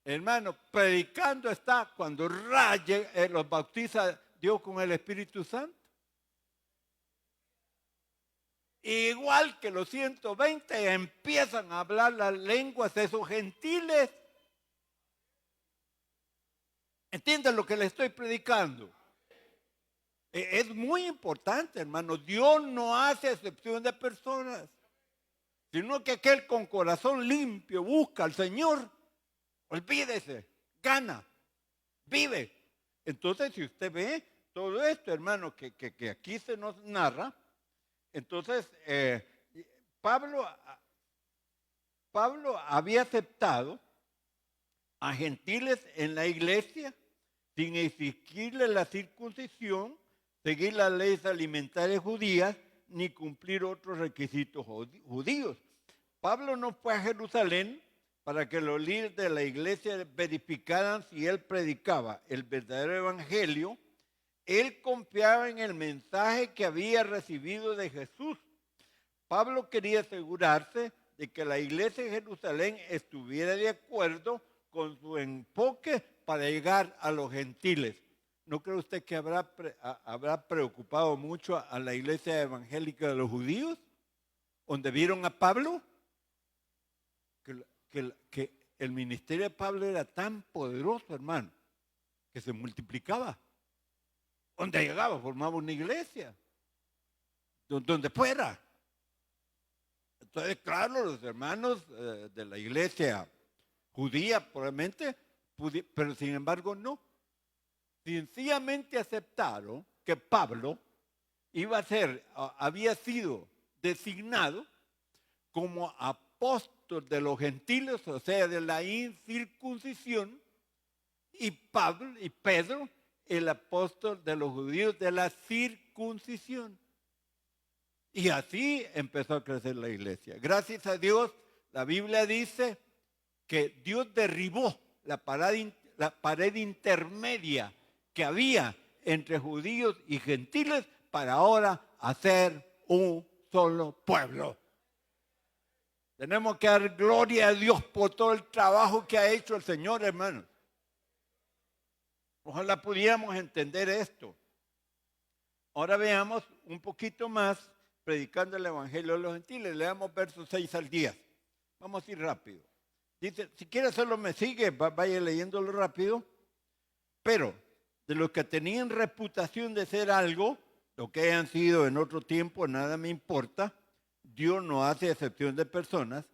Hermano, predicando está cuando los bautiza Dios con el Espíritu Santo. Igual que los 120 empiezan a hablar las lenguas de esos gentiles. ¿Entienden lo que le estoy predicando? Es muy importante, hermano. Dios no hace excepción de personas, sino que aquel con corazón limpio busca al Señor. Olvídese, gana, vive. Entonces, si usted ve todo esto, hermano, que aquí se nos narra, entonces Pablo había aceptado a gentiles en la iglesia sin exigirle la circuncisión, seguir las leyes alimentarias judías, ni cumplir otros requisitos judíos. Pablo no fue a Jerusalén para que los líderes de la iglesia verificaran si él predicaba el verdadero evangelio. Él confiaba en el mensaje que había recibido de Jesús. Pablo quería asegurarse de que la iglesia de Jerusalén estuviera de acuerdo con su enfoque para llegar a los gentiles. ¿No cree usted que habrá preocupado mucho a la iglesia evangélica de los judíos? Donde vieron a Pablo, que el ministerio de Pablo era tan poderoso, hermano, que se multiplicaba. Donde llegaba, formaba una iglesia, donde fuera. Entonces, claro, los hermanos de la iglesia judía probablemente, pero sin embargo no. Sencillamente aceptaron que Pablo había sido designado como apóstol de los gentiles, o sea, de la incircuncisión, y Pedro, el apóstol de los judíos de la circuncisión. Y así empezó a crecer la iglesia. Gracias a Dios, la Biblia dice que Dios derribó la pared intermedia que había entre judíos y gentiles para ahora hacer un solo pueblo. Tenemos que dar gloria a Dios por todo el trabajo que ha hecho el Señor, hermanos. Ojalá pudiéramos entender esto. Ahora veamos un poquito más predicando el evangelio de los gentiles. Leamos versos 6 al 10. Vamos a ir rápido. Dice, si quiere hacerlo me sigue, vaya leyéndolo rápido. Pero de los que tenían reputación de ser algo, lo que hayan sido en otro tiempo, nada me importa. Dios no hace excepción de personas.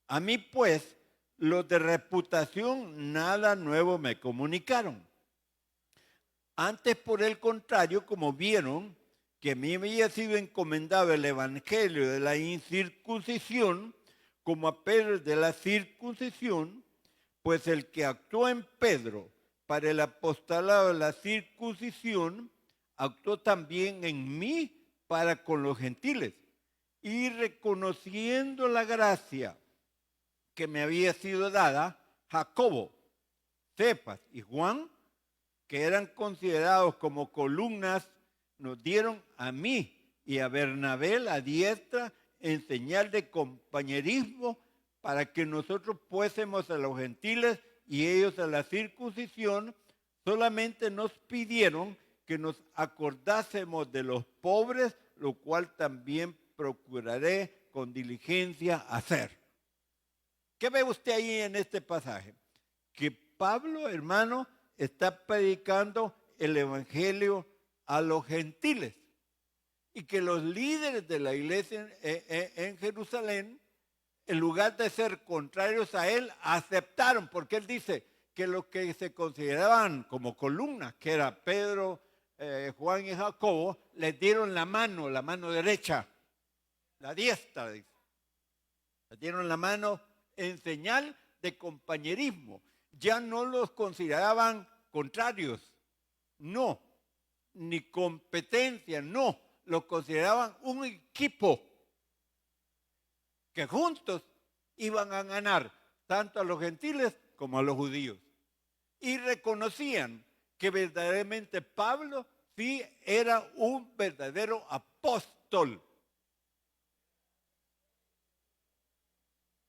A mí pues, los de reputación nada nuevo me comunicaron. Antes, por el contrario, como vieron que a mí me había sido encomendado el evangelio de la incircuncisión, como a Pedro de la circuncisión, pues el que actuó en Pedro para el apostolado de la circuncisión, actuó también en mí para con los gentiles. Y reconociendo la gracia que me había sido dada, Jacobo, Cefas y Juan, que eran considerados como columnas, nos dieron a mí y a Bernabé la diestra en señal de compañerismo para que nosotros fuésemos a los gentiles y ellos a la circuncisión. Solamente nos pidieron que nos acordásemos de los pobres, lo cual también procuraré con diligencia hacer. ¿Qué ve usted ahí en este pasaje? Que Pablo, hermano, está predicando el evangelio a los gentiles y que los líderes de la iglesia en Jerusalén, en lugar de ser contrarios a él, aceptaron, porque él dice que los que se consideraban como columnas, que era Pedro, Juan y Jacobo, les dieron la mano derecha, la diestra, dice. Les dieron la mano en señal de compañerismo. Ya no los consideraban contrarios, no, ni competencia, no, los consideraban un equipo que juntos iban a ganar tanto a los gentiles como a los judíos. Y reconocían que verdaderamente Pablo sí era un verdadero apóstol.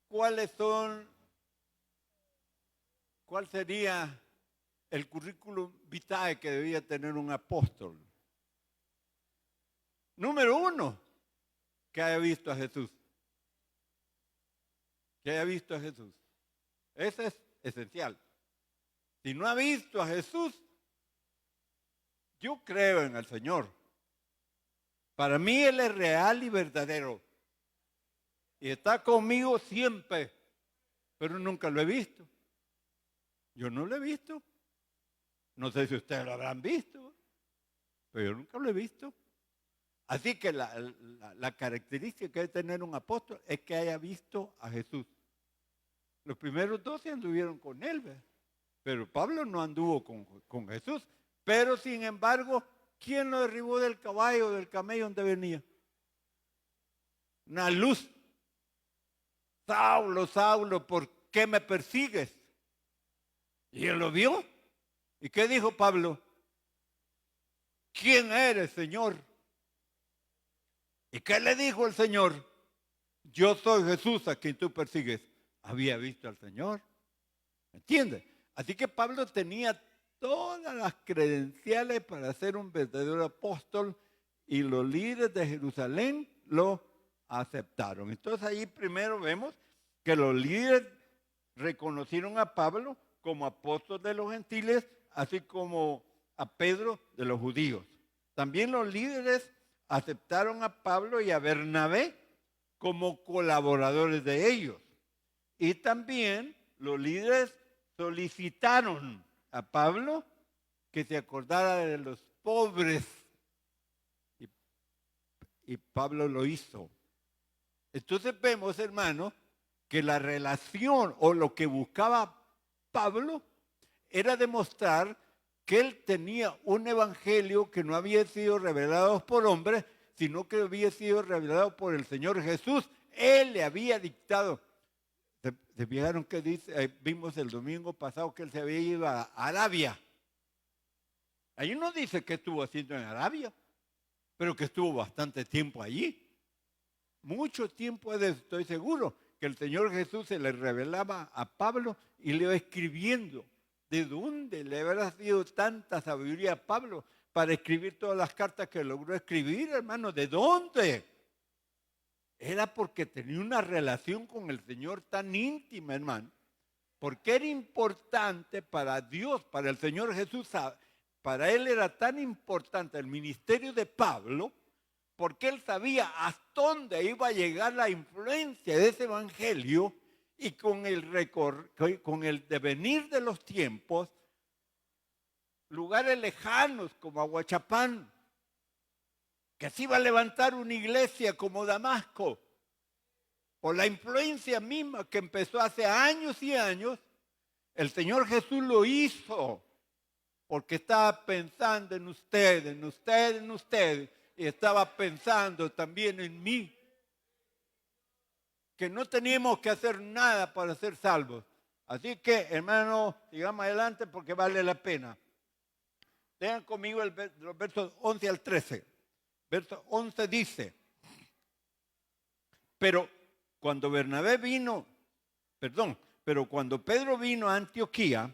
¿Cuál sería el currículum vitae que debía tener un apóstol? Número 1, que haya visto a Jesús. Que haya visto a Jesús. Eso es esencial. Si no ha visto a Jesús, Yo creo en el Señor. Para mí Él es real y verdadero. Y está conmigo siempre, pero nunca lo he visto. Yo no lo he visto. No sé si ustedes lo habrán visto, pero yo nunca lo he visto. Así que la característica que debe tener un apóstol es que haya visto a Jesús. Los primeros 12 anduvieron con él, ¿verdad? Pero Pablo no anduvo con Jesús. Pero sin embargo, ¿quién lo derribó del caballo, del camello donde venía? Una luz. Saulo, Saulo, ¿por qué me persigues? Y él lo vio. ¿Y qué dijo Pablo? ¿Quién eres, Señor? ¿Y qué le dijo el Señor? Yo soy Jesús a quien tú persigues. Había visto al Señor. ¿Me entiendes? Así que Pablo tenía todas las credenciales para ser un verdadero apóstol y los líderes de Jerusalén lo aceptaron. Entonces ahí primero vemos que los líderes reconocieron a Pablo como apóstol de los gentiles, así como a Pedro de los judíos. También los líderes aceptaron a Pablo y a Bernabé como colaboradores de ellos. Y también los líderes solicitaron a Pablo que se acordara de los pobres. Y Pablo lo hizo. Entonces vemos, hermanos, que la relación o lo que buscaba Pablo era demostrar que él tenía un evangelio que no había sido revelado por hombres, sino que había sido revelado por el Señor Jesús. Él le había dictado. ¿Se fijaron que dice? Vimos el domingo pasado que él se había ido a Arabia. Ahí no dice qué estuvo haciendo en Arabia, pero que estuvo bastante tiempo allí. Mucho tiempo, estoy seguro, que el Señor Jesús se le revelaba a Pablo y le iba escribiendo. ¿De dónde le habrá sido tanta sabiduría a Pablo para escribir todas las cartas que logró escribir, hermano? ¿De dónde? Era porque tenía una relación con el Señor tan íntima, hermano. Porque era importante para Dios, para el Señor Jesús, para Él era tan importante el ministerio de Pablo, porque Él sabía hasta dónde iba a llegar la influencia de ese evangelio y con el devenir de los tiempos, lugares lejanos como Aguachapán, que se iba a levantar una iglesia como Damasco, por la influencia misma que empezó hace años y años, el Señor Jesús lo hizo, porque estaba pensando en usted, en usted, en usted, y estaba pensando también en mí, que no teníamos que hacer nada para ser salvos. Así que, hermano, sigamos adelante porque vale la pena. Lean conmigo los versos 11 al 13. Verso 11 dice, pero cuando Pedro vino a Antioquía,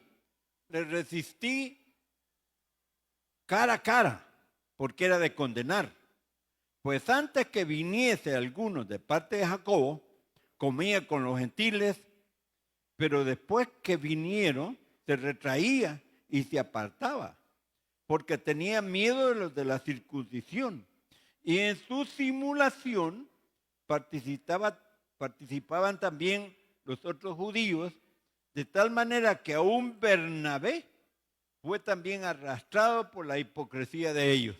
le resistí cara a cara, porque era de condenar. Pues antes que viniese algunos de parte de Jacobo, comía con los gentiles, pero después que vinieron, se retraía y se apartaba, porque tenía miedo de los de la circuncisión. Y en su simulación participaban también los otros judíos, de tal manera que aún Bernabé fue también arrastrado por la hipocresía de ellos.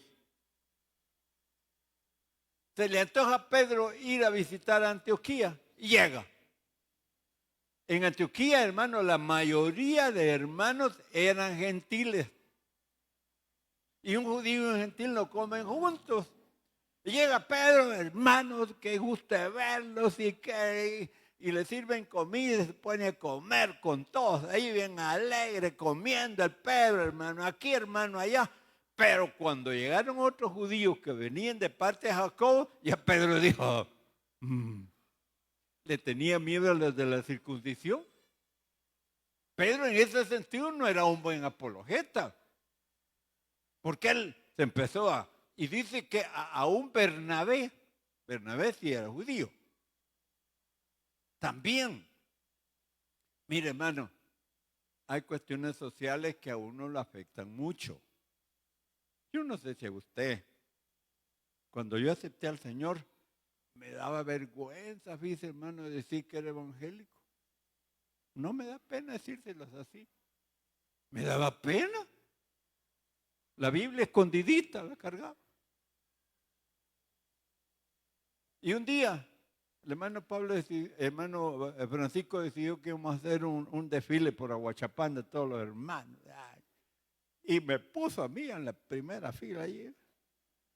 Se le antoja a Pedro ir a visitar a Antioquía y llega. En Antioquía, hermanos, la mayoría de hermanos eran gentiles. Y un judío y un gentil no comen juntos. Y llega Pedro, hermanos, que gusta verlos y le sirven comida y se pone a comer con todos. Ahí bien alegre, comiendo el Pedro, hermano, aquí, hermano, allá. Pero cuando llegaron otros judíos que venían de parte de Jacob, ya Pedro dijo, le tenía miedo a los de la circuncisión. Pedro en ese sentido no era un buen apologeta, porque él se empezó y dice que aún Bernabé sí era judío, también. Mire, hermano, hay cuestiones sociales que a uno lo afectan mucho. Yo no sé si a usted, cuando yo acepté al Señor, me daba vergüenza, fíjese hermano, decir que era evangélico. No me da pena decírselos así. Me daba pena. La Biblia escondidita la cargaba. Y un día, el hermano hermano Francisco decidió que íbamos a hacer un desfile por Aguachapán de todos los hermanos. Ay, y me puso a mí en la primera fila allí.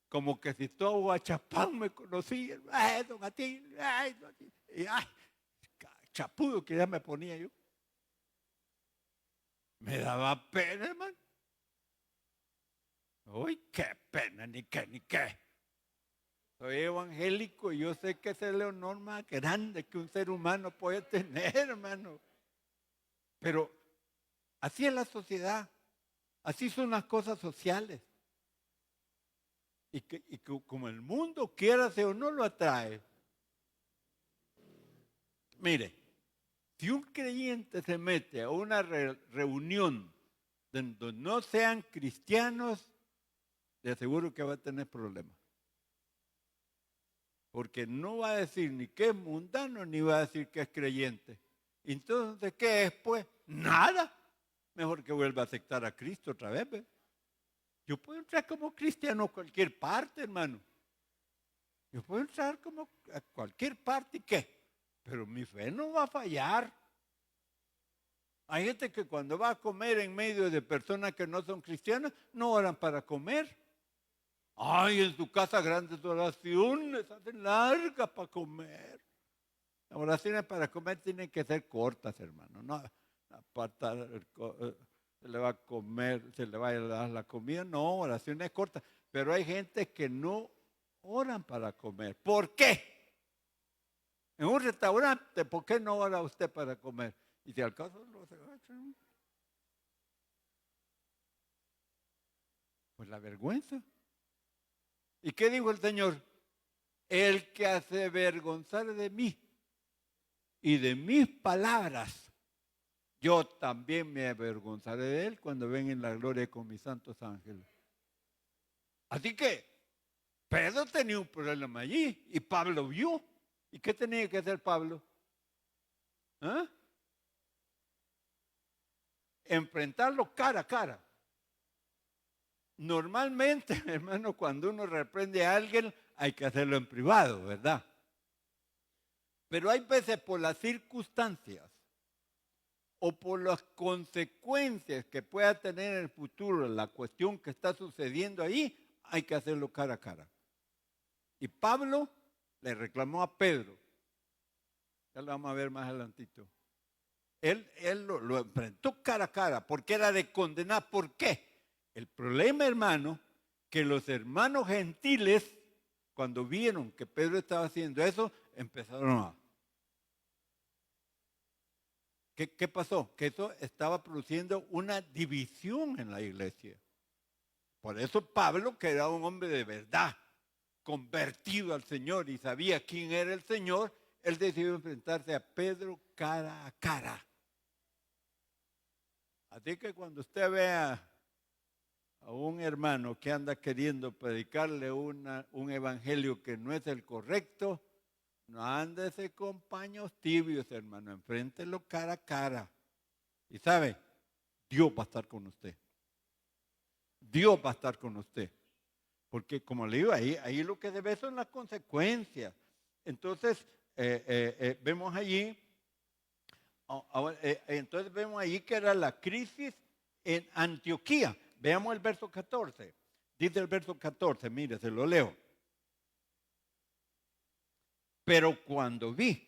Como que si todo Aguachapán me conocía. Ay, don Atilio, ay, don Atilio. Y ay, chapudo que ya me ponía yo. Me daba pena, hermano. Uy, qué pena, ni qué. Soy evangélico y yo sé que es el honor más grande que un ser humano puede tener, hermano. Pero así es la sociedad. Así son las cosas sociales. Y como el mundo quiera o no lo atrae. Mire, si un creyente se mete a una reunión donde no sean cristianos, le aseguro que va a tener problemas. Porque no va a decir ni que es mundano, ni va a decir que es creyente. Entonces, ¿qué es pues? Nada. Mejor que vuelva a aceptar a Cristo otra vez. ¿Ve? Yo puedo entrar como cristiano a cualquier parte, hermano. Yo puedo entrar como a cualquier parte, ¿y qué? Pero mi fe no va a fallar. Hay gente que cuando va a comer en medio de personas que no son cristianas, no oran para comer. Ay, en su casa grandes oraciones, hacen largas para comer. Las oraciones para comer tienen que ser cortas, hermano. No apartar, se le va a comer, se le va a dar la comida. No, oraciones cortas. Pero hay gente que no oran para comer. ¿Por qué? En un restaurante, ¿por qué no ora usted para comer? Y si al caso lo se agacha, pues la vergüenza. ¿Y qué dijo el Señor? El que hace avergonzar de mí y de mis palabras, yo también me avergonzaré de él cuando venga en la gloria con mis santos ángeles. Así que Pedro tenía un problema allí y Pablo vio. ¿Y qué tenía que hacer Pablo? ¿Ah? Enfrentarlo cara a cara. Normalmente, hermano, cuando uno reprende a alguien, hay que hacerlo en privado, ¿verdad? Pero hay veces por las circunstancias o por las consecuencias que pueda tener en el futuro la cuestión que está sucediendo ahí, hay que hacerlo cara a cara. Y Pablo le reclamó a Pedro. Ya lo vamos a ver más adelantito. Él lo enfrentó cara a cara porque era de condenar. ¿Por qué? El problema, hermano, que los hermanos gentiles, cuando vieron que Pedro estaba haciendo eso, empezaron a... ¿Qué pasó? Que eso estaba produciendo una división en la iglesia. Por eso Pablo, que era un hombre de verdad, convertido al Señor y sabía quién era el Señor, él decidió enfrentarse a Pedro cara a cara. Así que cuando usted vea a un hermano que anda queriendo predicarle un evangelio que no es el correcto, no ándese con paños tibios, hermano, enfréntelo cara a cara. Y sabe, Dios va a estar con usted. Dios va a estar con usted. Porque como le digo, ahí lo que debe son las consecuencias. Entonces, vemos allí, entonces vemos allí que era la crisis en Antioquía. Veamos el verso 14. Dice el verso 14, mire, se lo leo. Pero cuando vi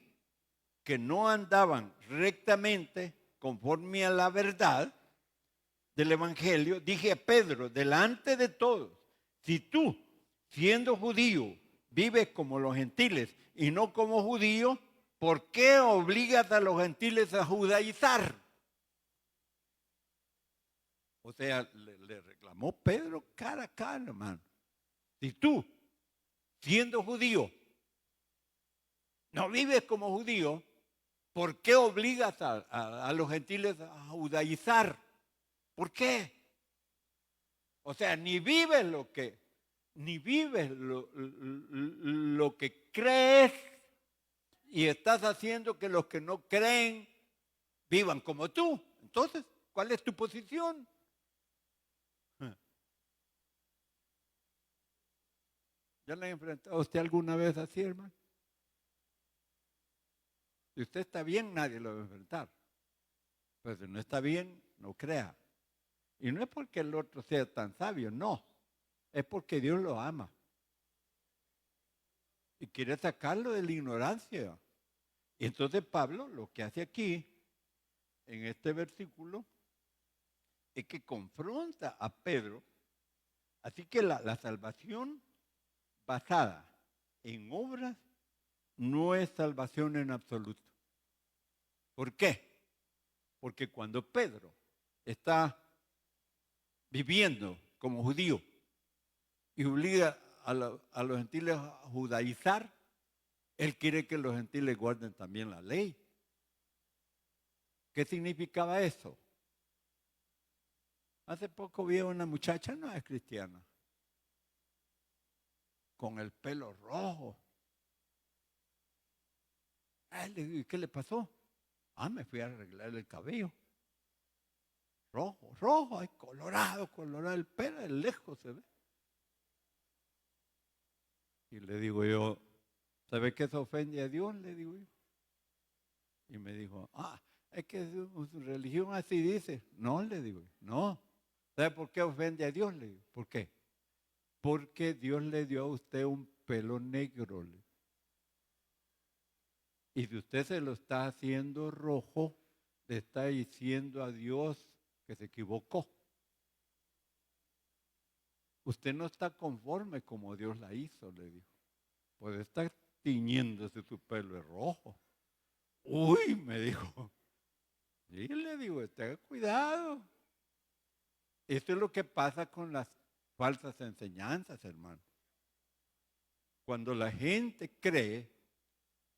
que no andaban rectamente conforme a la verdad del evangelio, dije a Pedro, delante de todos, si tú, siendo judío, vives como los gentiles y no como judío, ¿por qué obligas a los gentiles a judaizar? O sea, le reclamó Pedro cara a cara, hermano. Si tú, siendo judío, no vives como judío, ¿por qué obligas a, los gentiles a judaizar? ¿Por qué? O sea, ni vives lo que crees, y estás haciendo que los que no creen vivan como tú. Entonces, ¿cuál es tu posición? ¿Ya le ha enfrentado a usted alguna vez así, hermano? Si usted está bien, nadie lo va a enfrentar. Pero si no está bien, no crea. Y no es porque el otro sea tan sabio, no. Es porque Dios lo ama. Y quiere sacarlo de la ignorancia. Y entonces Pablo lo que hace aquí, en este versículo, es que confronta a Pedro. Así que la salvación basada en obras no es salvación en absoluto. ¿Por qué? Porque cuando Pedro está viviendo como judío y obliga a los gentiles a judaizar, él quiere que los gentiles guarden también la ley. ¿Qué significaba eso? Hace poco vi a una muchacha, no es cristiana, con el pelo rojo. Le digo, ¿y qué le pasó? Me fui a arreglar el cabello. Rojo, rojo, ay, colorado, el pelo, de lejos se ve. Y le digo yo, ¿sabe qué se ofende a Dios? Le digo yo. Y me dijo, es que su religión así dice. No, le digo yo, no. ¿Sabe por qué ofende a Dios? Le digo, ¿por qué? Porque Dios le dio a usted un pelo negro. Y si usted se lo está haciendo rojo, le está diciendo a Dios que se equivocó. Usted no está conforme como Dios la hizo, le dijo. Puede estar tiñéndose su pelo de rojo. Uy, me dijo. Y le digo, tenga cuidado. Esto es lo que pasa con las falsas enseñanzas, hermano. Cuando la gente cree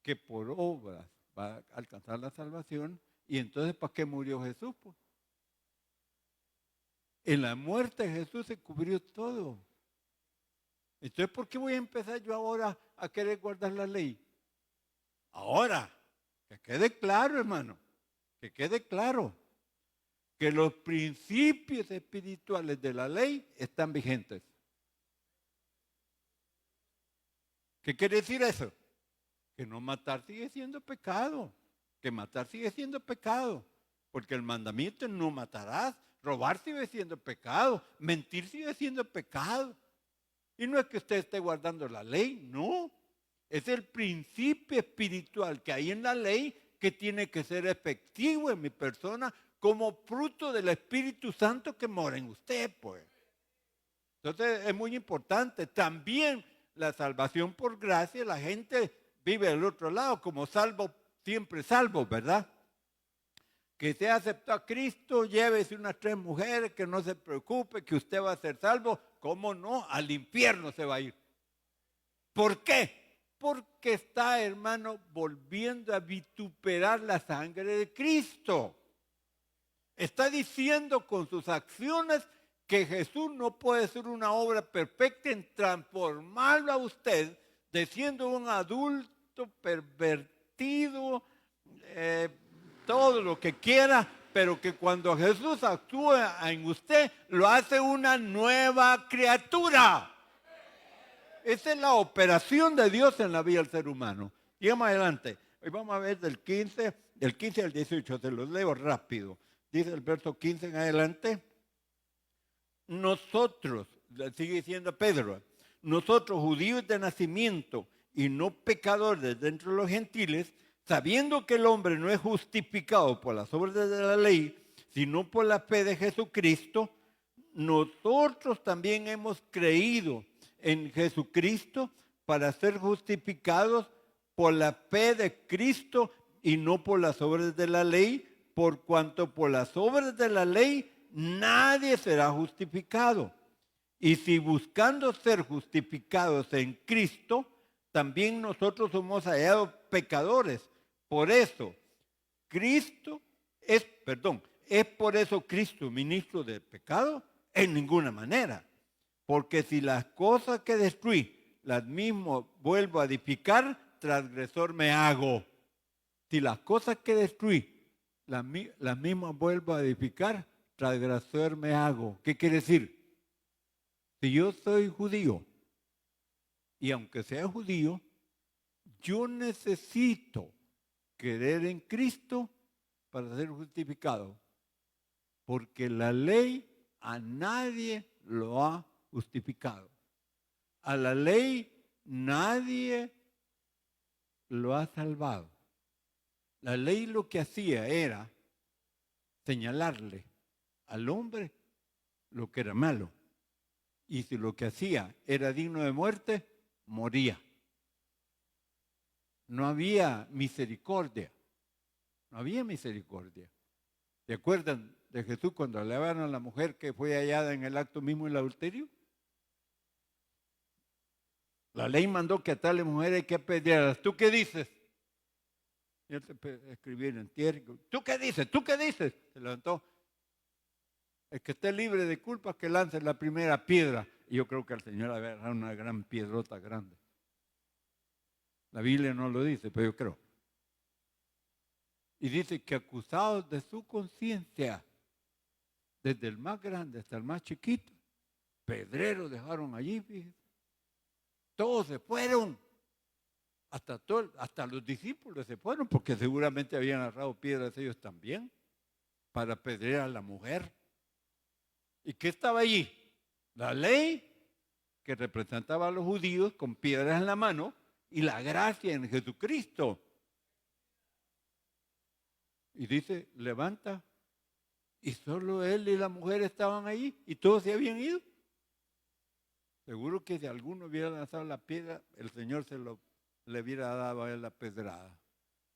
que por obras va a alcanzar la salvación, y entonces ¿para qué murió Jesús? Pues? En la muerte de Jesús se cubrió todo. Entonces, ¿por qué voy a empezar yo ahora a querer guardar la ley? Ahora, que quede claro, hermano, que quede claro que los principios espirituales de la ley están vigentes. ¿Qué quiere decir eso? Que no matar sigue siendo pecado, que matar sigue siendo pecado, porque el mandamiento es no matarás, robar sigue siendo pecado, mentir sigue siendo pecado. Y no es que usted esté guardando la ley, no. Es el principio espiritual que hay en la ley que tiene que ser efectivo en mi persona como fruto del Espíritu Santo que mora en usted, pues. Entonces es muy importante. También la salvación por gracia, la gente vive del otro lado como salvo, siempre salvo, ¿verdad? Que usted aceptó a Cristo, llévese unas 3 mujeres, que no se preocupe, que usted va a ser salvo. ¿Cómo no? Al infierno se va a ir. ¿Por qué? Porque está, hermano, volviendo a vituperar la sangre de Cristo. Está diciendo con sus acciones que Jesús no puede ser una obra perfecta en transformarlo a usted de siendo un adulto pervertido, todo lo que quiera, pero que cuando Jesús actúa en usted, lo hace una nueva criatura. Esa es la operación de Dios en la vida del ser humano. Y más adelante, hoy vamos a ver del 15 al 18, se los leo rápido. Dice el verso 15 en adelante, nosotros, sigue diciendo Pedro, nosotros judíos de nacimiento y no pecadores dentro de los gentiles, sabiendo que el hombre no es justificado por las obras de la ley, sino por la fe de Jesucristo, nosotros también hemos creído en Jesucristo para ser justificados por la fe de Cristo y no por las obras de la ley, por cuanto por las obras de la ley nadie será justificado. Y si buscando ser justificados en Cristo, también nosotros somos hallados pecadores. Por eso, es por eso Cristo ministro del pecado. En ninguna manera. Porque si las cosas que destruí, las mismo vuelvo a edificar, transgresor me hago. Si las cosas que destruí, las mismas vuelvo a edificar, transgresor me hago. ¿Qué quiere decir? Si yo soy judío, y aunque sea judío, yo necesito creer en Cristo para ser justificado. Porque la ley a nadie lo ha justificado. A la ley nadie lo ha salvado. La ley lo que hacía era señalarle al hombre lo que era malo. Y si lo que hacía era digno de muerte, moría. No había misericordia. No había misericordia. ¿Se acuerdan de Jesús cuando le hablaron a la mujer que fue hallada en el acto mismo del adulterio? La ley mandó que a tales mujeres hay que apedrearlas. ¿Tú qué dices? Y él se escribió en tierra. ¿Tú qué dices? ¿Tú qué dices? Se levantó. El que esté libre de culpa que lance la primera piedra. Y yo creo que al Señor había dejado una gran piedrota grande. La Biblia no lo dice, pero yo creo. Y dice que acusados de su conciencia, desde el más grande hasta el más chiquito, pedreros dejaron allí, fíjense. Todos se fueron. Hasta los discípulos se fueron, porque seguramente habían agarrado piedras ellos también, para apedrear a la mujer. ¿Y qué estaba allí? La ley, que representaba a los judíos con piedras en la mano, y la gracia en Jesucristo. Y dice, levanta. Y solo él y la mujer estaban allí y todos se habían ido. Seguro que si alguno hubiera lanzado la piedra, el Señor le hubiera dado a él la pedrada.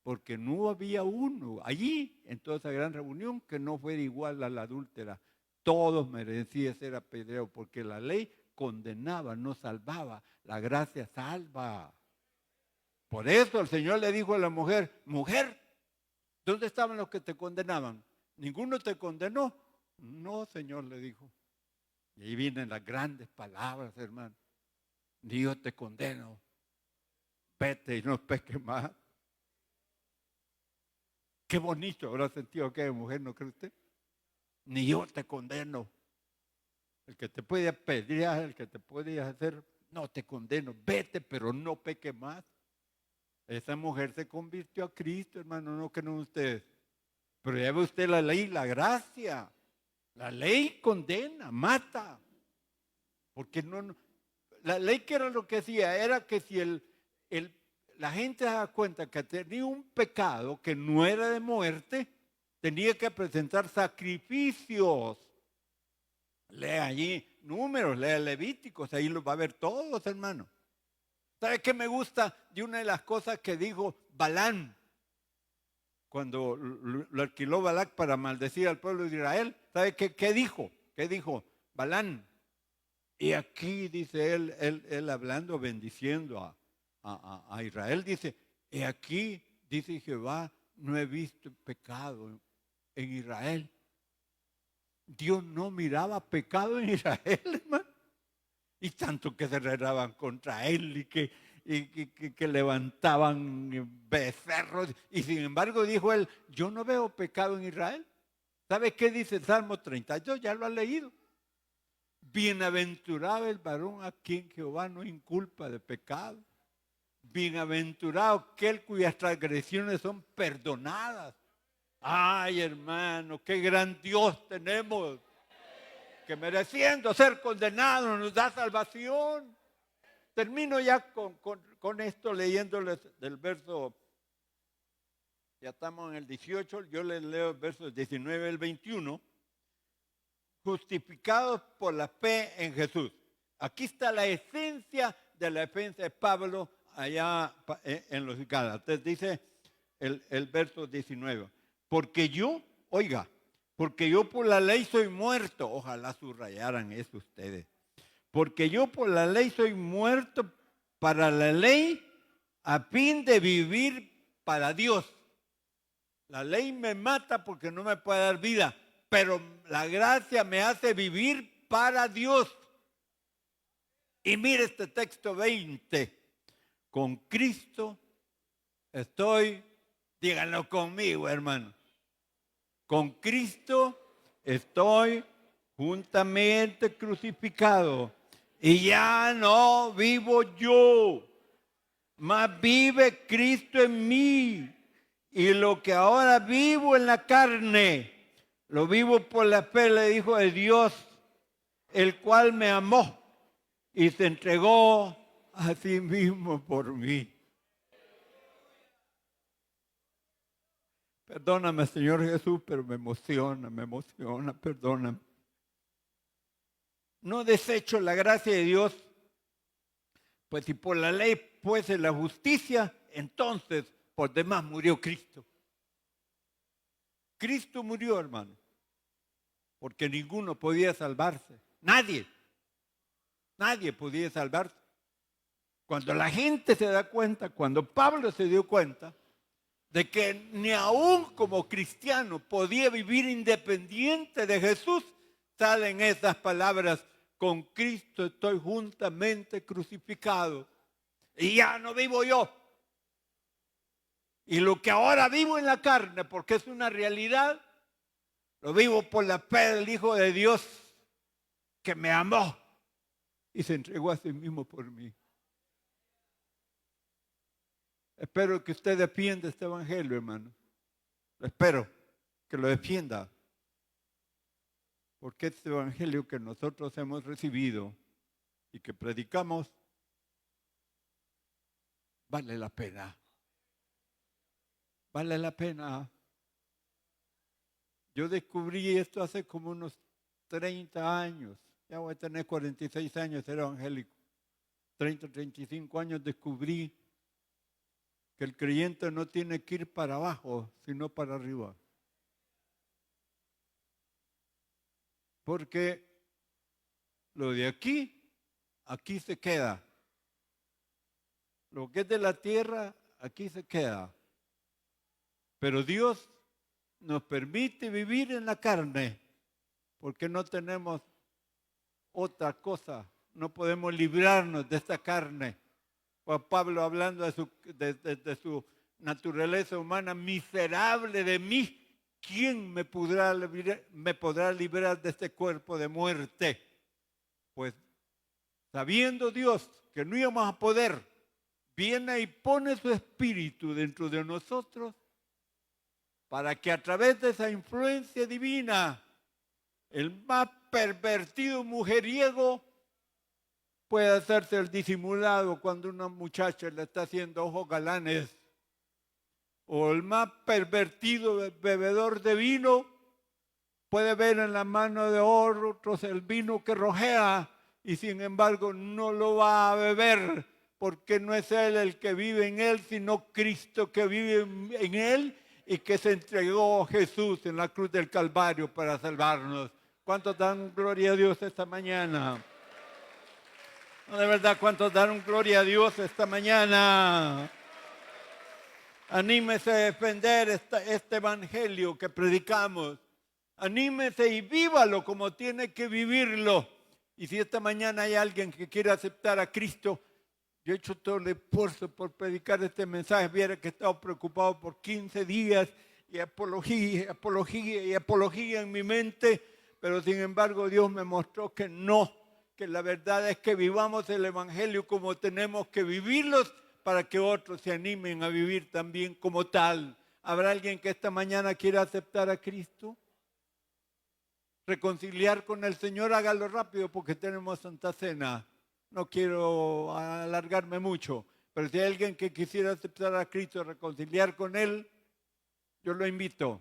Porque no había uno allí, en toda esa gran reunión, que no fuera igual a la adúltera. Todos merecían ser apedreados, porque la ley condenaba, no salvaba. La gracia salva. Por eso el Señor le dijo a la mujer, mujer, ¿dónde estaban los que te condenaban? ¿Ninguno te condenó? No, Señor, le dijo. Y ahí vienen las grandes palabras, hermano. Ni yo te condeno. Vete y no peques más. Qué bonito habrá sentido aquella mujer, ¿no cree usted? Ni yo te condeno. El que te puede apedrear, el que te puede hacer, no te condeno. Vete, pero no peques más. Esa mujer se convirtió a Cristo, hermano, no creen ustedes. Pero ya ve usted la ley, la gracia. La ley condena, mata. Porque la ley, que era lo que hacía, era que si la gente se da cuenta que tenía un pecado que no era de muerte, tenía que presentar sacrificios. Lea allí Números, lea Levíticos, ahí los va a ver todos, hermano. ¿Sabe qué me gusta de una de las cosas que dijo Balán? Cuando lo alquiló Balac para maldecir al pueblo de Israel, ¿sabe qué dijo? ¿Qué dijo Balán? Y aquí dice él hablando, bendiciendo a Israel, dice, y aquí, dice Jehová, no he visto pecado en Israel. Dios no miraba pecado en Israel, hermano. Y tanto que se redaban contra él y que levantaban becerros. Y sin embargo dijo él, yo no veo pecado en Israel. ¿Sabe qué dice el Salmo 32? Ya lo ha leído. Bienaventurado el varón a quien Jehová no inculpa de pecado. Bienaventurado aquel cuyas transgresiones son perdonadas. Ay, hermano, qué gran Dios tenemos, que mereciendo ser condenado nos da salvación. Termino ya con esto leyéndoles del verso, ya estamos en el 18, yo les leo el verso 19 al 21. Justificados por la fe en Jesús. Aquí está la esencia de la defensa de Pablo allá en los Gálatas. Dice el verso 19. Porque yo por la ley soy muerto. Ojalá subrayaran eso ustedes. Porque yo por la ley soy muerto para la ley a fin de vivir para Dios. La ley me mata porque no me puede dar vida, pero la gracia me hace vivir para Dios. Y mire este texto 20. Con Cristo estoy, díganlo conmigo, hermano. Con Cristo estoy juntamente crucificado. Y ya no vivo yo, mas vive Cristo en mí. Y lo que ahora vivo en la carne, lo vivo por la fe del Hijo de Dios, el cual me amó y se entregó a sí mismo por mí. Perdóname, Señor Jesús, pero me emociona, perdóname. No desecho la gracia de Dios, pues si por la ley fuese la justicia, entonces por demás murió Cristo. Cristo murió, hermano, porque ninguno podía salvarse. Nadie podía salvarse. Cuando la gente se da cuenta, cuando Pablo se dio cuenta de que ni aún como cristiano podía vivir independiente de Jesús, salen esas palabras: con Cristo estoy juntamente crucificado y ya no vivo yo. Y lo que ahora vivo en la carne, porque es una realidad, lo vivo por la fe del Hijo de Dios que me amó y se entregó a sí mismo por mí. Espero que usted defienda este evangelio, hermano. Espero que lo defienda. Porque este evangelio que nosotros hemos recibido y que predicamos vale la pena. Vale la pena. Yo descubrí esto hace como unos 30 años. Ya voy a tener 46 años, ser evangélico. 35 años descubrí que el creyente no tiene que ir para abajo, sino para arriba. Porque lo de aquí se queda. Lo que es de la tierra, aquí se queda. Pero Dios nos permite vivir en la carne, porque no tenemos otra cosa. No podemos librarnos de esta carne. Juan Pablo, hablando de su naturaleza humana: miserable de mí, ¿quién me podrá librar de este cuerpo de muerte? Pues sabiendo Dios que no íbamos a poder, viene y pone su espíritu dentro de nosotros para que a través de esa influencia divina, el más pervertido mujeriego puede hacerse el disimulado cuando una muchacha le está haciendo ojos galanes. O el más pervertido bebedor de vino puede ver en la mano de otros el vino que rojea y sin embargo no lo va a beber, porque no es él el que vive en él, sino Cristo que vive en él y que se entregó Jesús en la cruz del Calvario para salvarnos. ¿Cuántos dan gloria a Dios esta mañana? No, de verdad, ¿cuántos dan gloria a Dios esta mañana? Anímese a defender este evangelio que predicamos. Anímese y vívalo como tiene que vivirlo. Y si esta mañana hay alguien que quiere aceptar a Cristo, yo he hecho todo el esfuerzo por predicar este mensaje. Viera que he estado preocupado por 15 días y apología en mi mente, pero sin embargo Dios me mostró que no, que la verdad es que vivamos el evangelio como tenemos que vivirlos para que otros se animen a vivir también como tal. ¿Habrá alguien que esta mañana quiera aceptar a Cristo? Reconciliar con el Señor, hágalo rápido porque tenemos Santa Cena. No quiero alargarme mucho, pero si hay alguien que quisiera aceptar a Cristo, reconciliar con Él, yo lo invito.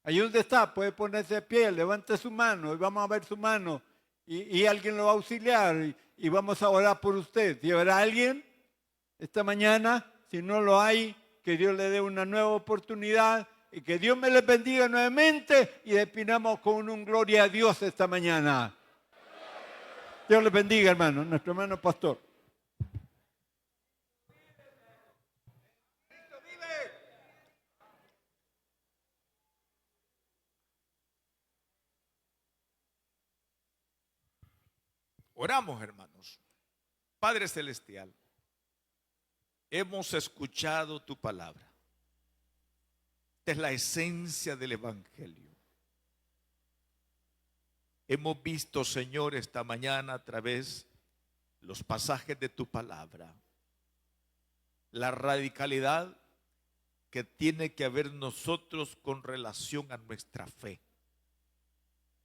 Ahí donde está, puede ponerse de pie, levante su mano y vamos a ver su mano y alguien lo va a auxiliar y vamos a orar por usted. Si habrá alguien esta mañana, si no lo hay, que Dios le dé una nueva oportunidad y que Dios me les bendiga nuevamente y despidamos con un gloria a Dios esta mañana. Dios les bendiga, hermano, nuestro hermano pastor. Oramos, hermanos. Padre Celestial, hemos escuchado tu palabra. Esta es la esencia del Evangelio. Hemos visto, Señor, esta mañana a través de los pasajes de tu palabra, la radicalidad que tiene que haber nosotros con relación a nuestra fe.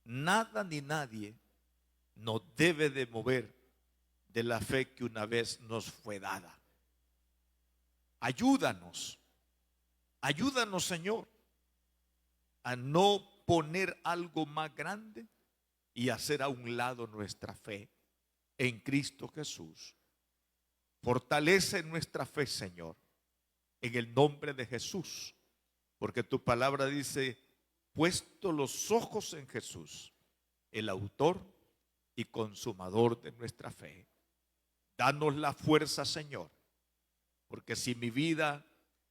Nada ni nadie nos debe de mover de la fe que una vez nos fue dada. Ayúdanos, ayúdanos, Señor, a no poner algo más grande y hacer a un lado nuestra fe en Cristo Jesús. Fortalece nuestra fe, Señor, en el nombre de Jesús, porque tu palabra dice: puesto los ojos en Jesús, el autor y consumador de nuestra fe. Danos la fuerza, Señor, porque si mi vida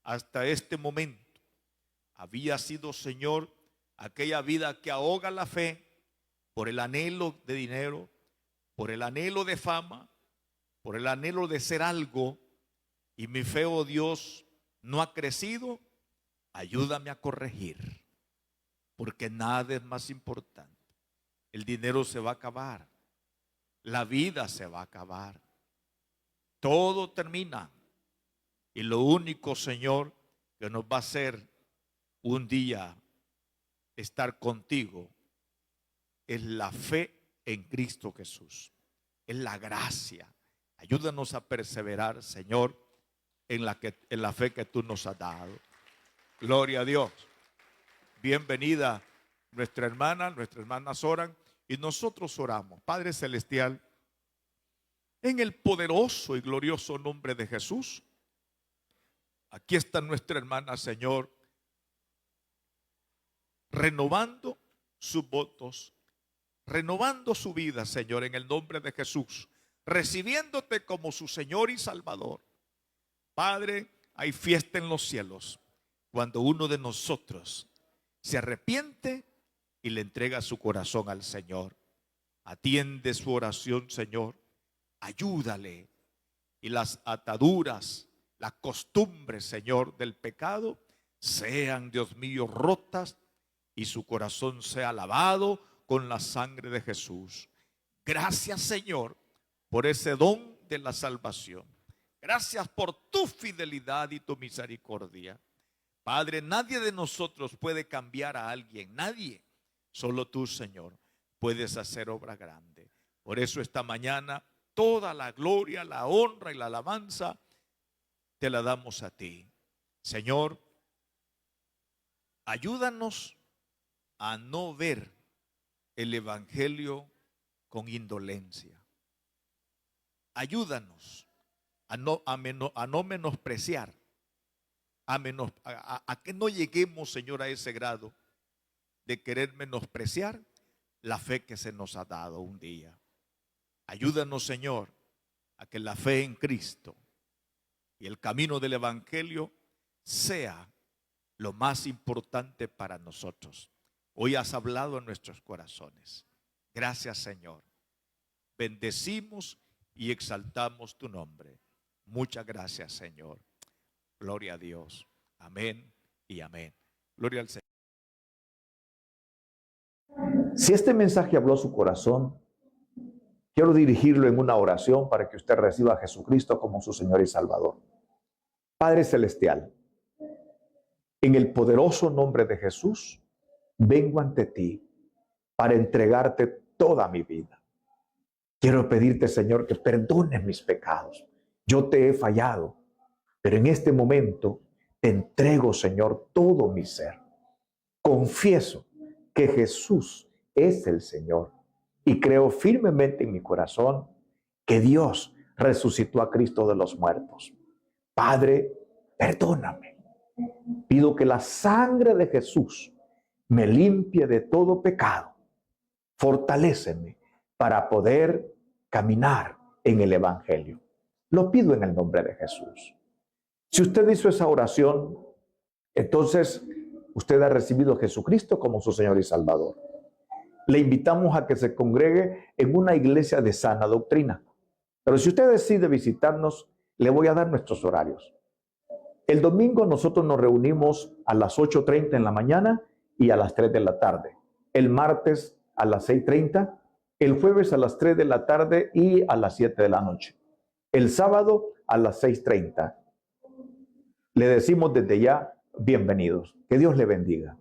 hasta este momento había sido, Señor, aquella vida que ahoga la fe por el anhelo de dinero, por el anhelo de fama, por el anhelo de ser algo, y mi fe, oh Dios, no ha crecido, ayúdame a corregir, porque nada es más importante. El dinero se va a acabar, la vida se va a acabar, todo termina, y lo único, Señor, que nos va a hacer un día estar contigo es la fe en Cristo Jesús, es la gracia. Ayúdanos a perseverar, Señor, en la fe que tú nos has dado. Gloria a Dios. Bienvenida nuestras hermanas oran y nosotros oramos. Padre Celestial, en el poderoso y glorioso nombre de Jesús, aquí está nuestra hermana, Señor, renovando sus votos, renovando su vida, Señor, en el nombre de Jesús, recibiéndote como su Señor y Salvador. Padre, hay fiesta en los cielos cuando uno de nosotros se arrepiente y le entrega su corazón al Señor. Atiende su oración, Señor. Ayúdale. Y las ataduras, las costumbres, Señor, del pecado sean, Dios mío, rotas y su corazón sea lavado con la sangre de Jesús. Gracias, Señor, por ese don de la salvación. Gracias por tu fidelidad y tu misericordia. Padre, nadie de nosotros puede cambiar a alguien, nadie. Solo tú, Señor, puedes hacer obra grande. Por eso esta mañana toda la gloria, la honra y la alabanza te la damos a ti. Señor, ayúdanos a no ver el Evangelio con indolencia. Ayúdanos a no menospreciar, a que no lleguemos, Señor, a ese grado de querer menospreciar la fe que se nos ha dado un día. Ayúdanos, Señor, a que la fe en Cristo y el camino del Evangelio sea lo más importante para nosotros. Hoy has hablado en nuestros corazones. Gracias, Señor. Bendecimos y exaltamos tu nombre. Muchas gracias, Señor. Gloria a Dios. Amén y amén. Gloria al Señor. Si este mensaje habló a su corazón, quiero dirigirlo en una oración para que usted reciba a Jesucristo como su Señor y Salvador. Padre Celestial, en el poderoso nombre de Jesús, vengo ante ti para entregarte toda mi vida. Quiero pedirte, Señor, que perdones mis pecados. Yo te he fallado, pero en este momento te entrego, Señor, todo mi ser. Confieso que Jesús es el Señor y creo firmemente en mi corazón que Dios resucitó a Cristo de los muertos. Padre, perdóname. Pido que la sangre de Jesús me limpie de todo pecado. Fortaléceme para poder caminar en el Evangelio. Lo pido en el nombre de Jesús. Si usted hizo esa oración, entonces usted ha recibido a Jesucristo como su Señor y Salvador. le invitamos a que se congregue en una iglesia de sana doctrina. Pero si usted decide visitarnos, le voy a dar nuestros horarios. El domingo nosotros nos reunimos a las 8:30 en la mañana y a las 3 de la tarde. El martes a las 6:30, el jueves a las 3 de la tarde y a las 7 de la noche. El sábado a las 6:30. Le decimos desde ya, bienvenidos. Que Dios le bendiga.